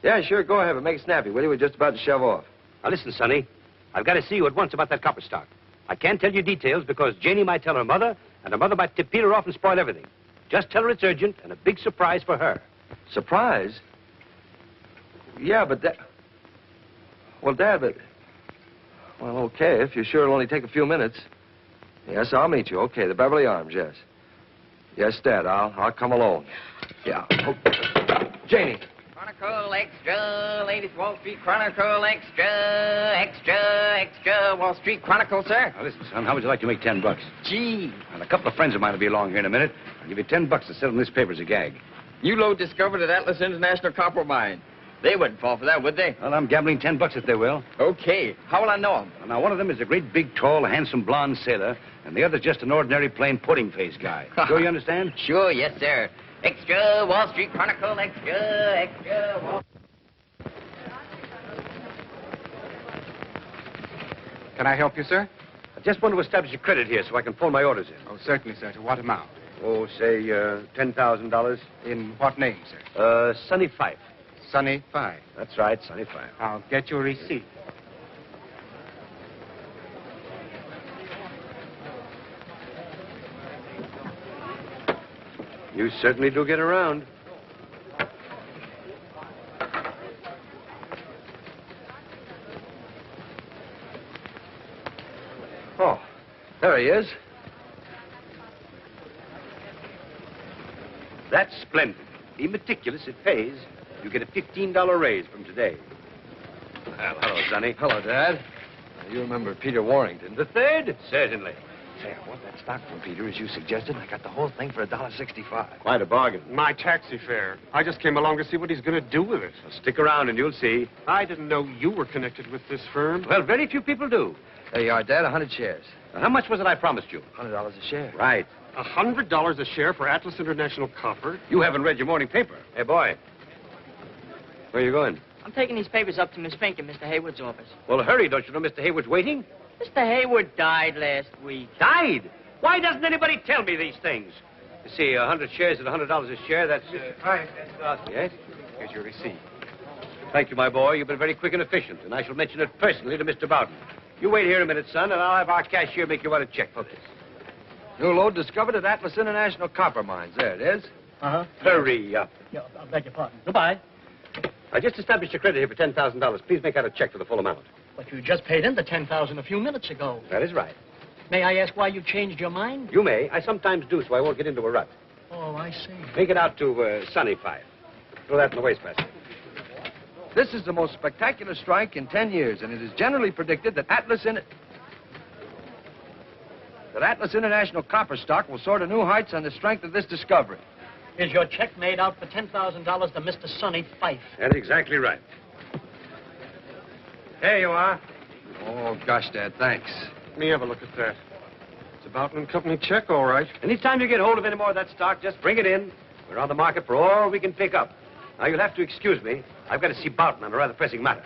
Yeah, sure, go ahead, but make it snappy, will you? We're just about to shove off. Now, listen, Sonny. I've got to see you at once about that copper stock. I can't tell you details because Janie might tell her mother, and her mother might tip Peter off and spoil everything. Just tell her it's urgent and a big surprise for her. Surprise? Yeah, but that... Well, Dad, but... Well, okay, if you're sure it'll only take a few minutes. Yes, I'll meet you. Okay, the Beverly Arms, yes. Yes, Dad, I'll come alone. Yeah. Oh. Janie. Chronicle Extra, Ladies Wall Street Chronicle Extra, Wall Street Chronicle, sir. Now, listen, son, how would you like to make $10? Gee. And a couple of friends of mine will be along here in a minute. I'll give you $10 to sell them this paper as a gag. You load discovered at Atlas International Copper Mine. They wouldn't fall for that, would they? Well, I'm gambling $10 if they will. Okay. How will I know them? Now, one of them is a great, big, tall, handsome, blonde sailor, and the other's just an ordinary, plain, pudding-faced guy. Sure you understand? Sure, yes, sir. Extra, Wall Street Chronicle, extra, Wall... Can I help you, sir? I just want to establish a credit here so I can pull my orders in. Oh, certainly, sir. To what amount? Oh, say, $10,000. In what name, sir? Sonny Phyffe. Sonny Phyffe. That's right, Sonny Phyffe. I'll get your receipt. You certainly do get around. Oh, there he is. That's splendid. Be meticulous. It pays. You get a $15 raise from today. Well, hello, Sonny. Hello, Dad. You remember Peter Warrington. The third? Certainly. Say, I want that stock from Peter, as you suggested. I got the whole thing for $1.65. Quite a bargain. My taxi fare. I just came along to see what he's going to do with it. Well, stick around and you'll see. I didn't know you were connected with this firm. Well, very few people do. There you are, Dad. 100 shares. Now, how much was it I promised you? $100 a share. Right. $100 a share for Atlas International Copper? You haven't read your morning paper. Hey, boy. Where are you going? I'm taking these papers up to Miss Fink in Mr. Hayward's office. Well, hurry. Don't you know Mr. Hayward's waiting? Mr. Hayward died last week. Died? Why doesn't anybody tell me these things? You see, 100 shares at $100 a share, that's... Hi. Yes? Here's your receipt. Thank you, my boy. You've been very quick and efficient, and I shall mention it personally to Mr. Barton. You wait here a minute, son, and I'll have our cashier make you out a check for this. New load discovered at Atlas International Copper Mines. There it is. Uh-huh. Hurry up. Yeah, I beg your pardon. Goodbye. I just established a credit here for $10,000. Please make out a check for the full amount. But you just paid in the $10,000 a few minutes ago. That is right. May I ask why you changed your mind? You may. I sometimes do, so I won't get into a rut. Oh, I see. Make it out to Sonny Phyffe. Throw that in the wastebasket. This is the most spectacular strike in 10 years, and it is generally predicted that Atlas International Copper Stock will soar to new heights on the strength of this discovery. Is your check made out for $10,000 to Mr. Sonny Phyffe? That's exactly right. Here you are. Oh, gosh, Dad, thanks. Let me have a look at that. It's a Barton & Company check, all right. Anytime you get hold of any more of that stock, just bring it in. We're on the market for all we can pick up. Now, you'll have to excuse me. I've got to see Barton on a rather pressing matter.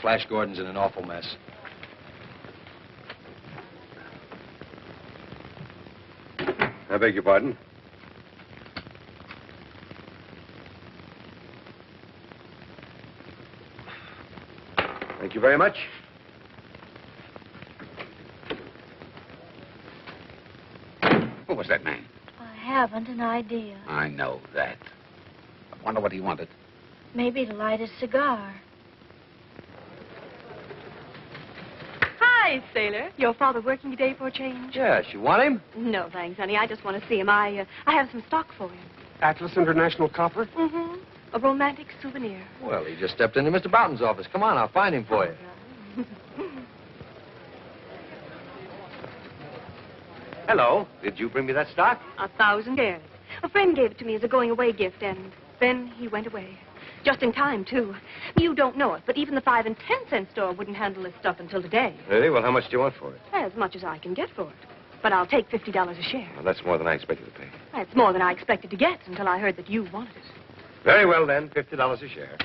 Flash Gordon's in an awful mess. I beg your pardon? Thank you very much. Who was that man? I haven't an idea. I know that. I wonder what he wanted. Maybe to light a cigar. Hi, sailor. Your father working today for a change? Yes, you want him? No, thanks, honey. I just want to see him. I have some stock for him. Atlas International Copper? Mm-hmm. A romantic souvenir. Well, he just stepped into Mr. Barton's office. Come on, I'll find him for you. Hello. Did you bring me that stock? 1,000 shares. A friend gave it to me as a going-away gift, and then he went away. Just in time, too. You don't know it, but even the 5 and 10-cent store wouldn't handle this stuff until today. Really? Well, how much do you want for it? As much as I can get for it. But I'll take $50 a share. Well, that's more than I expected to pay. That's more than I expected to get until I heard that you wanted it. Very well, then. $50 a share.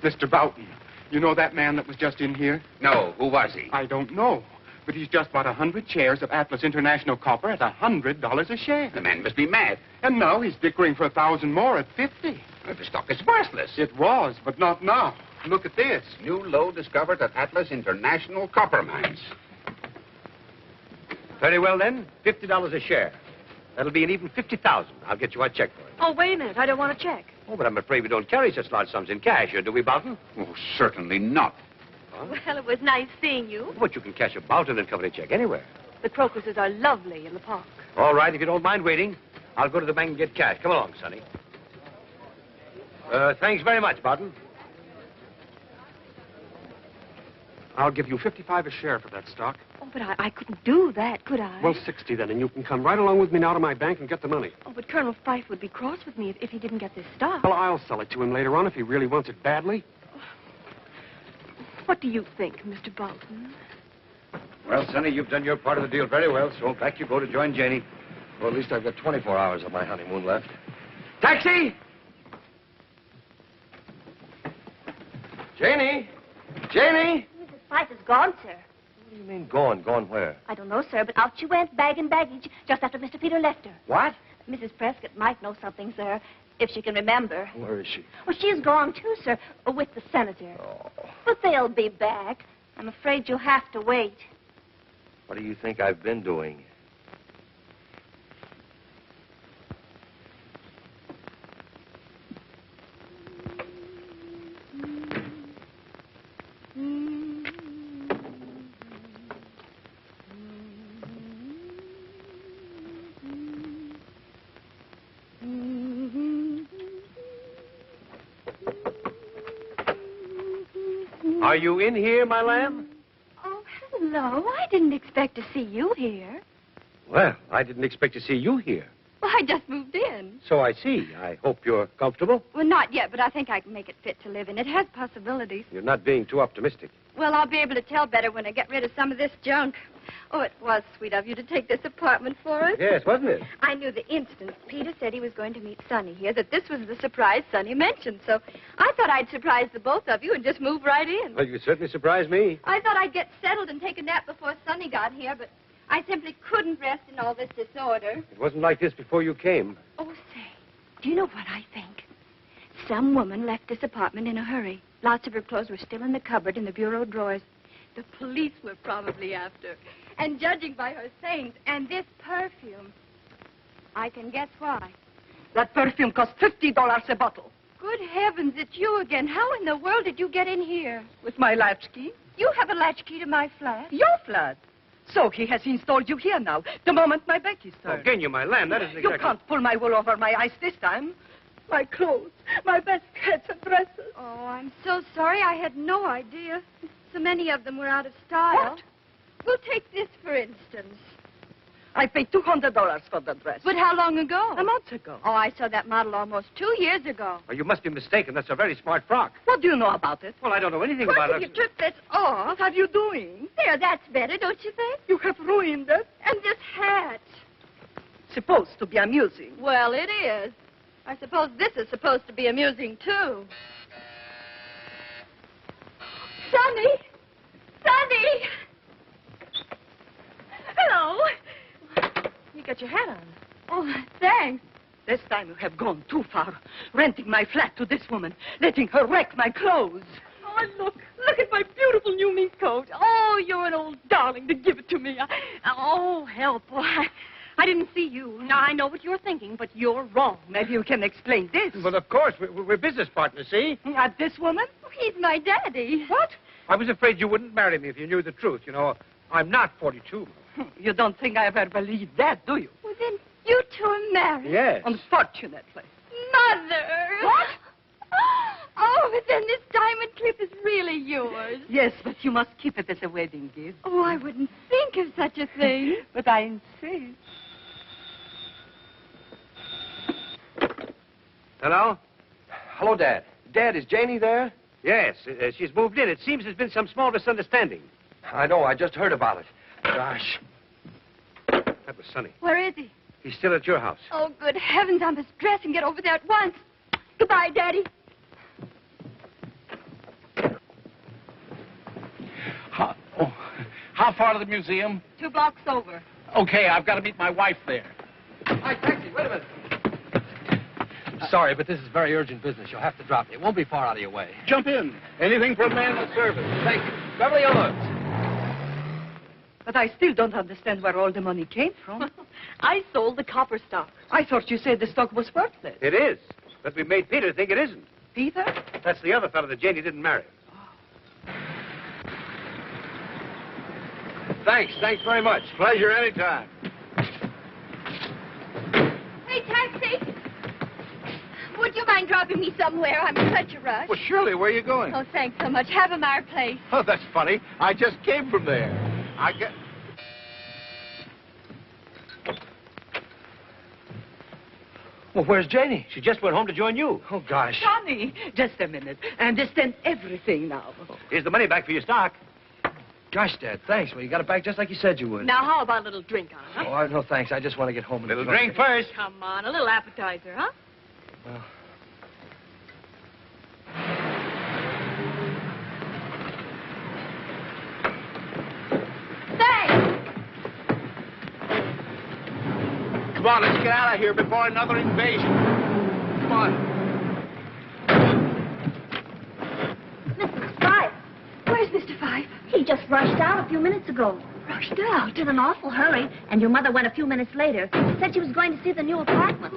Mr. Barton, you know that man that was just in here? No. Who was he? I don't know. But he's just bought 100 shares of Atlas International Copper at $100 a share. The man must be mad. And now he's dickering for 1,000 more at 50. Well, the stock is worthless. It was, but not now. Look at this. New lode discovered at Atlas International Copper Mines. Very well, then. $50 a share. That'll be an even $50,000. I'll get you a check for it. Oh, wait a minute. I don't want a check. Oh, but I'm afraid we don't carry such large sums in cash here, do we, Barton? Oh, certainly not. Huh? Well, it was nice seeing you. But you can cash a Barton and Company check anywhere. The crocuses are lovely in the park. All right, if you don't mind waiting, I'll go to the bank and get cash. Come along, Sonny. Thanks very much, Barton. I'll give you $55 a share for that stock. Oh, but I couldn't do that, could I? Well, $60 then, and you can come right along with me now to my bank and get the money. Oh, but Colonel Phyffe would be cross with me if he didn't get this stock. Well, I'll sell it to him later on if he really wants it badly. What do you think, Mr. Barton? Well, Sonny, you've done your part of the deal very well, so back you go to join Janie. Well, at least I've got 24 hours of my honeymoon left. Taxi! Janie! Janie! Mrs. Phyffe is gone, sir. What do you mean, gone? Gone where? I don't know, sir, but out she went, bag and baggage, just after Mr. Peter left her. What? Mrs. Prescott might know something, sir, if she can remember. Where is she? Well, she's gone, too, sir, with the senator. Oh. But they'll be back. I'm afraid you'll have to wait. What do you think I've been doing? Are you in here, my lamb? Oh, hello. I didn't expect to see you here. Well, I didn't expect to see you here. Well, I just moved in. So I see. I hope you're comfortable. Well, not yet, but I think I can make it fit to live in. It has possibilities. You're not being too optimistic. Well, I'll be able to tell better when I get rid of some of this junk. Oh, it was sweet of you to take this apartment for us. Yes, wasn't it? I knew the instant Peter said he was going to meet Sonny here that this was the surprise Sonny mentioned. So I thought I'd surprise the both of you and just move right in. Well, you certainly surprised me. I thought I'd get settled and take a nap before Sonny got here, but I simply couldn't rest in all this disorder. It wasn't like this before you came. Oh, say, do you know what I think? Some woman left this apartment in a hurry. Lots of her clothes were still in the cupboard in the bureau drawers. The police were probably after. And judging by her things and this perfume, I can guess why. That perfume costs $50 a bottle. Good heavens, it's you again. How in the world did you get in here? With my latchkey. You have a latchkey to my flat? Your flat. So he has installed you here now, the moment my back is turned. Oh, Genya, my lamb, that isn't exactly... You can't pull my wool over my eyes this time. My clothes, my best hats and dresses. Oh, I'm so sorry. I had no idea. So many of them were out of style. What? We'll take this, for instance. I paid $200 for the dress. But how long ago? A month ago. Oh, I saw that model almost 2 years ago. Oh, you must be mistaken. That's a very smart frock. What do you know about it? Well, I don't know anything Of course, about if it. you took this off... What are you doing? There, that's better, don't you think? You have ruined it. And this hat. Supposed to be amusing. Well, it is. I suppose this is supposed to be amusing, too. Sonny! Sonny! Hello. You got your hat on. Oh, thanks. This time you have gone too far. Renting my flat to this woman. Letting her wreck my clothes. Oh, look at my beautiful new mink coat. Oh, you're an old darling to give it to me. Oh, help. Oh, I didn't see you. Now, I know what you're thinking, but you're wrong. Maybe you can explain this. Well, of course. We're business partners, see? At this woman? He's my daddy. What? I was afraid you wouldn't marry me if you knew the truth. You know, I'm not 42. You don't think I ever believed that, do you? Well, then you two are married. Yes. Unfortunately. Mother! What? Oh, but then this diamond clip is really yours. Yes, but you must keep it as a wedding gift. Oh, I wouldn't think of such a thing. But I insist. Hello? Hello, Dad. Dad, is Janie there? Yes, she's moved in. It seems there's been some small misunderstanding. I know. I just heard about it. Gosh. That was Sonny. Where is he? He's still at your house. Oh, good heavens, I must dress and get over there at once. Goodbye, Daddy. How far to the museum? 2 blocks over. Okay, I've got to meet my wife there. Hi, taxi. Wait a minute. Sorry, but this is very urgent business. You'll have to drop me. It won't be far out of your way. Jump in. Anything for a man in service. Thank you. Beverly Hills. But I still don't understand where all the money came from. I sold the copper stock. I thought you said the stock was worthless. It is. But we made Peter think it isn't. Peter? That's the other fellow that Janie didn't marry. Thanks very much. Pleasure anytime. Hey, taxi. Would you mind dropping me somewhere? I'm in such a rush. Well, Shirley, where are you going? Oh, thanks so much. Havemeyer Place. Oh, that's funny. I just came from there. I get... Well, where's Janie? She just went home to join you. Oh, gosh. Sonny, just a minute. I understand everything now. Here's the money back for your stock. Gosh, Dad, thanks. Well, you got it back just like you said you would. Now, how about a little drink on it, huh? Oh, no, thanks. I just want to get home and... Little drink first. Come on, a little appetizer, huh? Well... Come on, let's get out of here before another invasion. Come on. Mrs. Phyffe. Where's Mr. Phyffe? He just rushed out a few minutes ago. Rushed out? He's in an awful hurry, and your mother went a few minutes later. Said she was going to see the new apartment.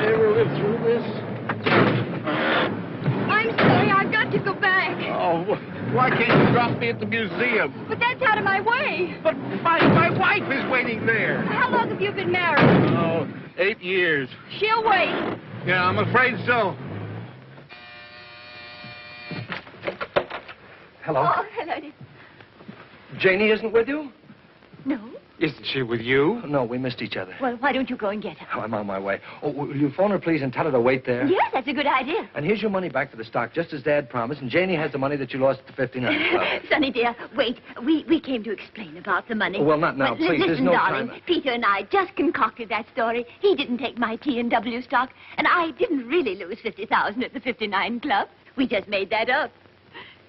Ever live through this? I'm sorry, I've got to go back. Oh, why can't you drop me at the museum? But that's Get out of my way. But my wife is waiting there. How long have you been married? Oh, 8 years. She'll wait. Yeah, I'm afraid so. Hello. Oh, hello, dear. Janie isn't with you? No? Isn't she with you? No, we missed each other. Well, why don't you go and get her? Oh, I'm on my way. Oh, will you phone her, please, and tell her to wait there? Yes, that's a good idea. And here's your money back for the stock, just as Dad promised, and Janie has the money that you lost at the 59 Club. Sonny, dear, wait. We came to explain about the money. Oh, well, not now, But please. There's Listen, no darling, time. Peter and I just concocted that story. He didn't take my T&W stock, and I didn't really lose 50,000 at the 59 Club. We just made that up.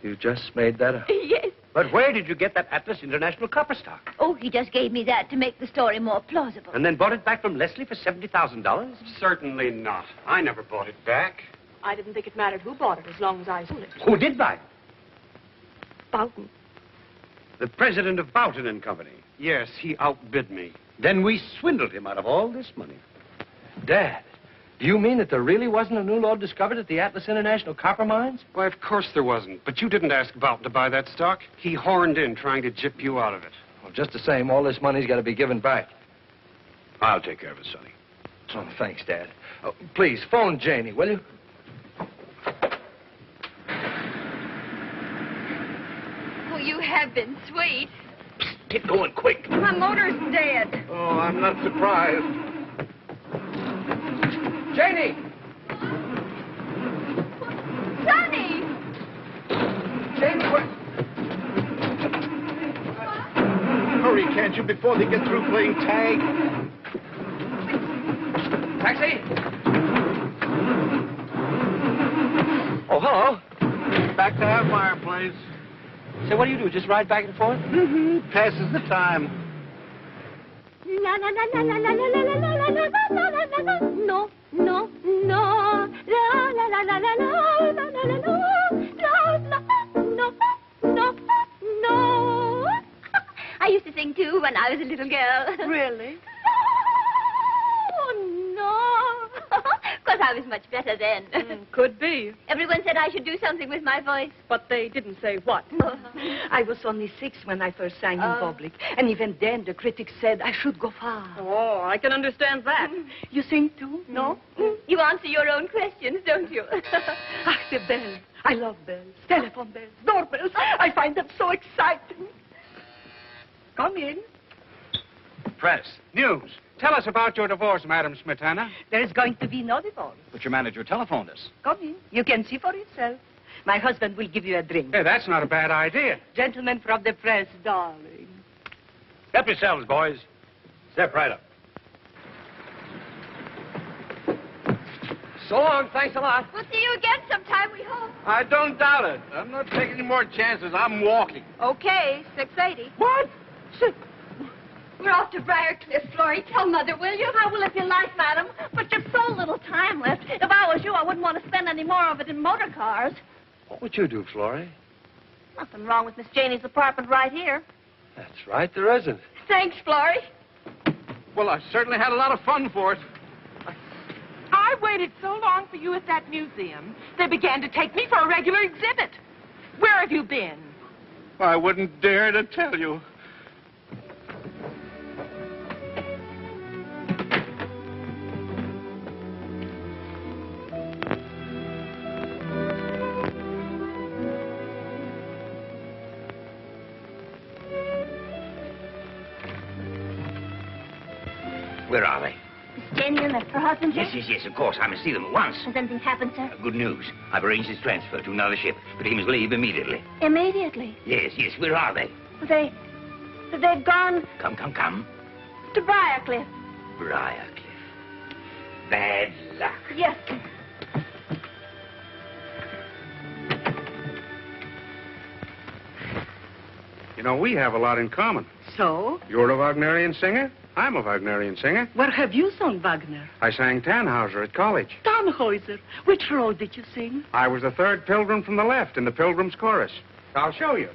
You just made that up. Yes. But where did you get that Atlas International copper stock? Oh, he just gave me that to make the story more plausible. And then bought it back from Leslie for $70,000? Certainly not. I never bought it back. I didn't think it mattered who bought it as long as I sold it. Who did buy it? Barton. The president of Barton and Company. Yes, he outbid me. Then we swindled him out of all this money. Dad, do you mean that there really wasn't a new lode discovered at the Atlas International copper mines? Why, of course there wasn't. But you didn't ask Barton to buy that stock. He horned in trying to gyp you out of it. Well, just the same, all this money's got to be given back. I'll take care of it, Sonny. Oh, thanks, Dad. Oh, please, phone Janie, will you? Oh, you have been sweet. Get going quick. My motor's dead. Oh, I'm not surprised. Janie! Sonny! Janie, what? Hurry, can't you, before they get through playing tag? Taxi! Oh, hello. Back to our fireplace. Say, what do you do? Just ride back and forth? Mm-hmm. Passes the time. La la la la la la la la la la la la la la. No, no, no. La la la la la la la la la la. La la no no no. I used to sing too when I was a little girl. Really? Oh no. Of course, I was much better then. Could be. Everyone said I should do something with my voice. But they didn't say what. I was only 6 when I first sang in public. And even then, the critics said I should go far. Oh, I can understand that. You sing too? No? You answer your own questions, don't you? Ah, the bells. I love bells. Telephone bells, doorbells. I find them so exciting. Come in. Press. News. Tell us about your divorce, Madam Smetana. There's going to be no divorce. But your manager telephoned us. Come in. You can see for yourself. My husband will give you a drink. Hey, that's not a bad idea. Gentlemen from the press, darling. Help yourselves, boys. Step right up. So long. Thanks a lot. We'll see you again sometime, we hope. I don't doubt it. I'm not taking any more chances. I'm walking. Okay, 6:80. What? We're off to Briarcliff, Florrie. Tell Mother, will you? I will if you like, madam. But there's so little time left. If I was you, I wouldn't want to spend any more of it in motor cars. What would you do, Florrie? Nothing wrong with Miss Janie's apartment right here. That's right, there isn't. Thanks, Florrie. Well, I certainly had a lot of fun for it. I waited so long for you at that museum, they began to take me for a regular exhibit. Where have you been? I wouldn't dare to tell you. Where are they? Miss Janie and her husband, sir? Yes, of course. I must see them at once. Has anything happened, sir? Good news. I've arranged his transfer to another ship, but he must leave immediately. Immediately. Yes. Where are they? They've gone Come. to Briarcliff. Briarcliff. Bad luck. Yes, sir. You know, we have a lot in common. So? You're a Wagnerian singer. I'm a Wagnerian singer. Where have you sung Wagner? I sang Tannhauser at college. Tannhäuser. Which role did you sing? I was the third pilgrim from the left in the Pilgrim's Chorus. I'll show you.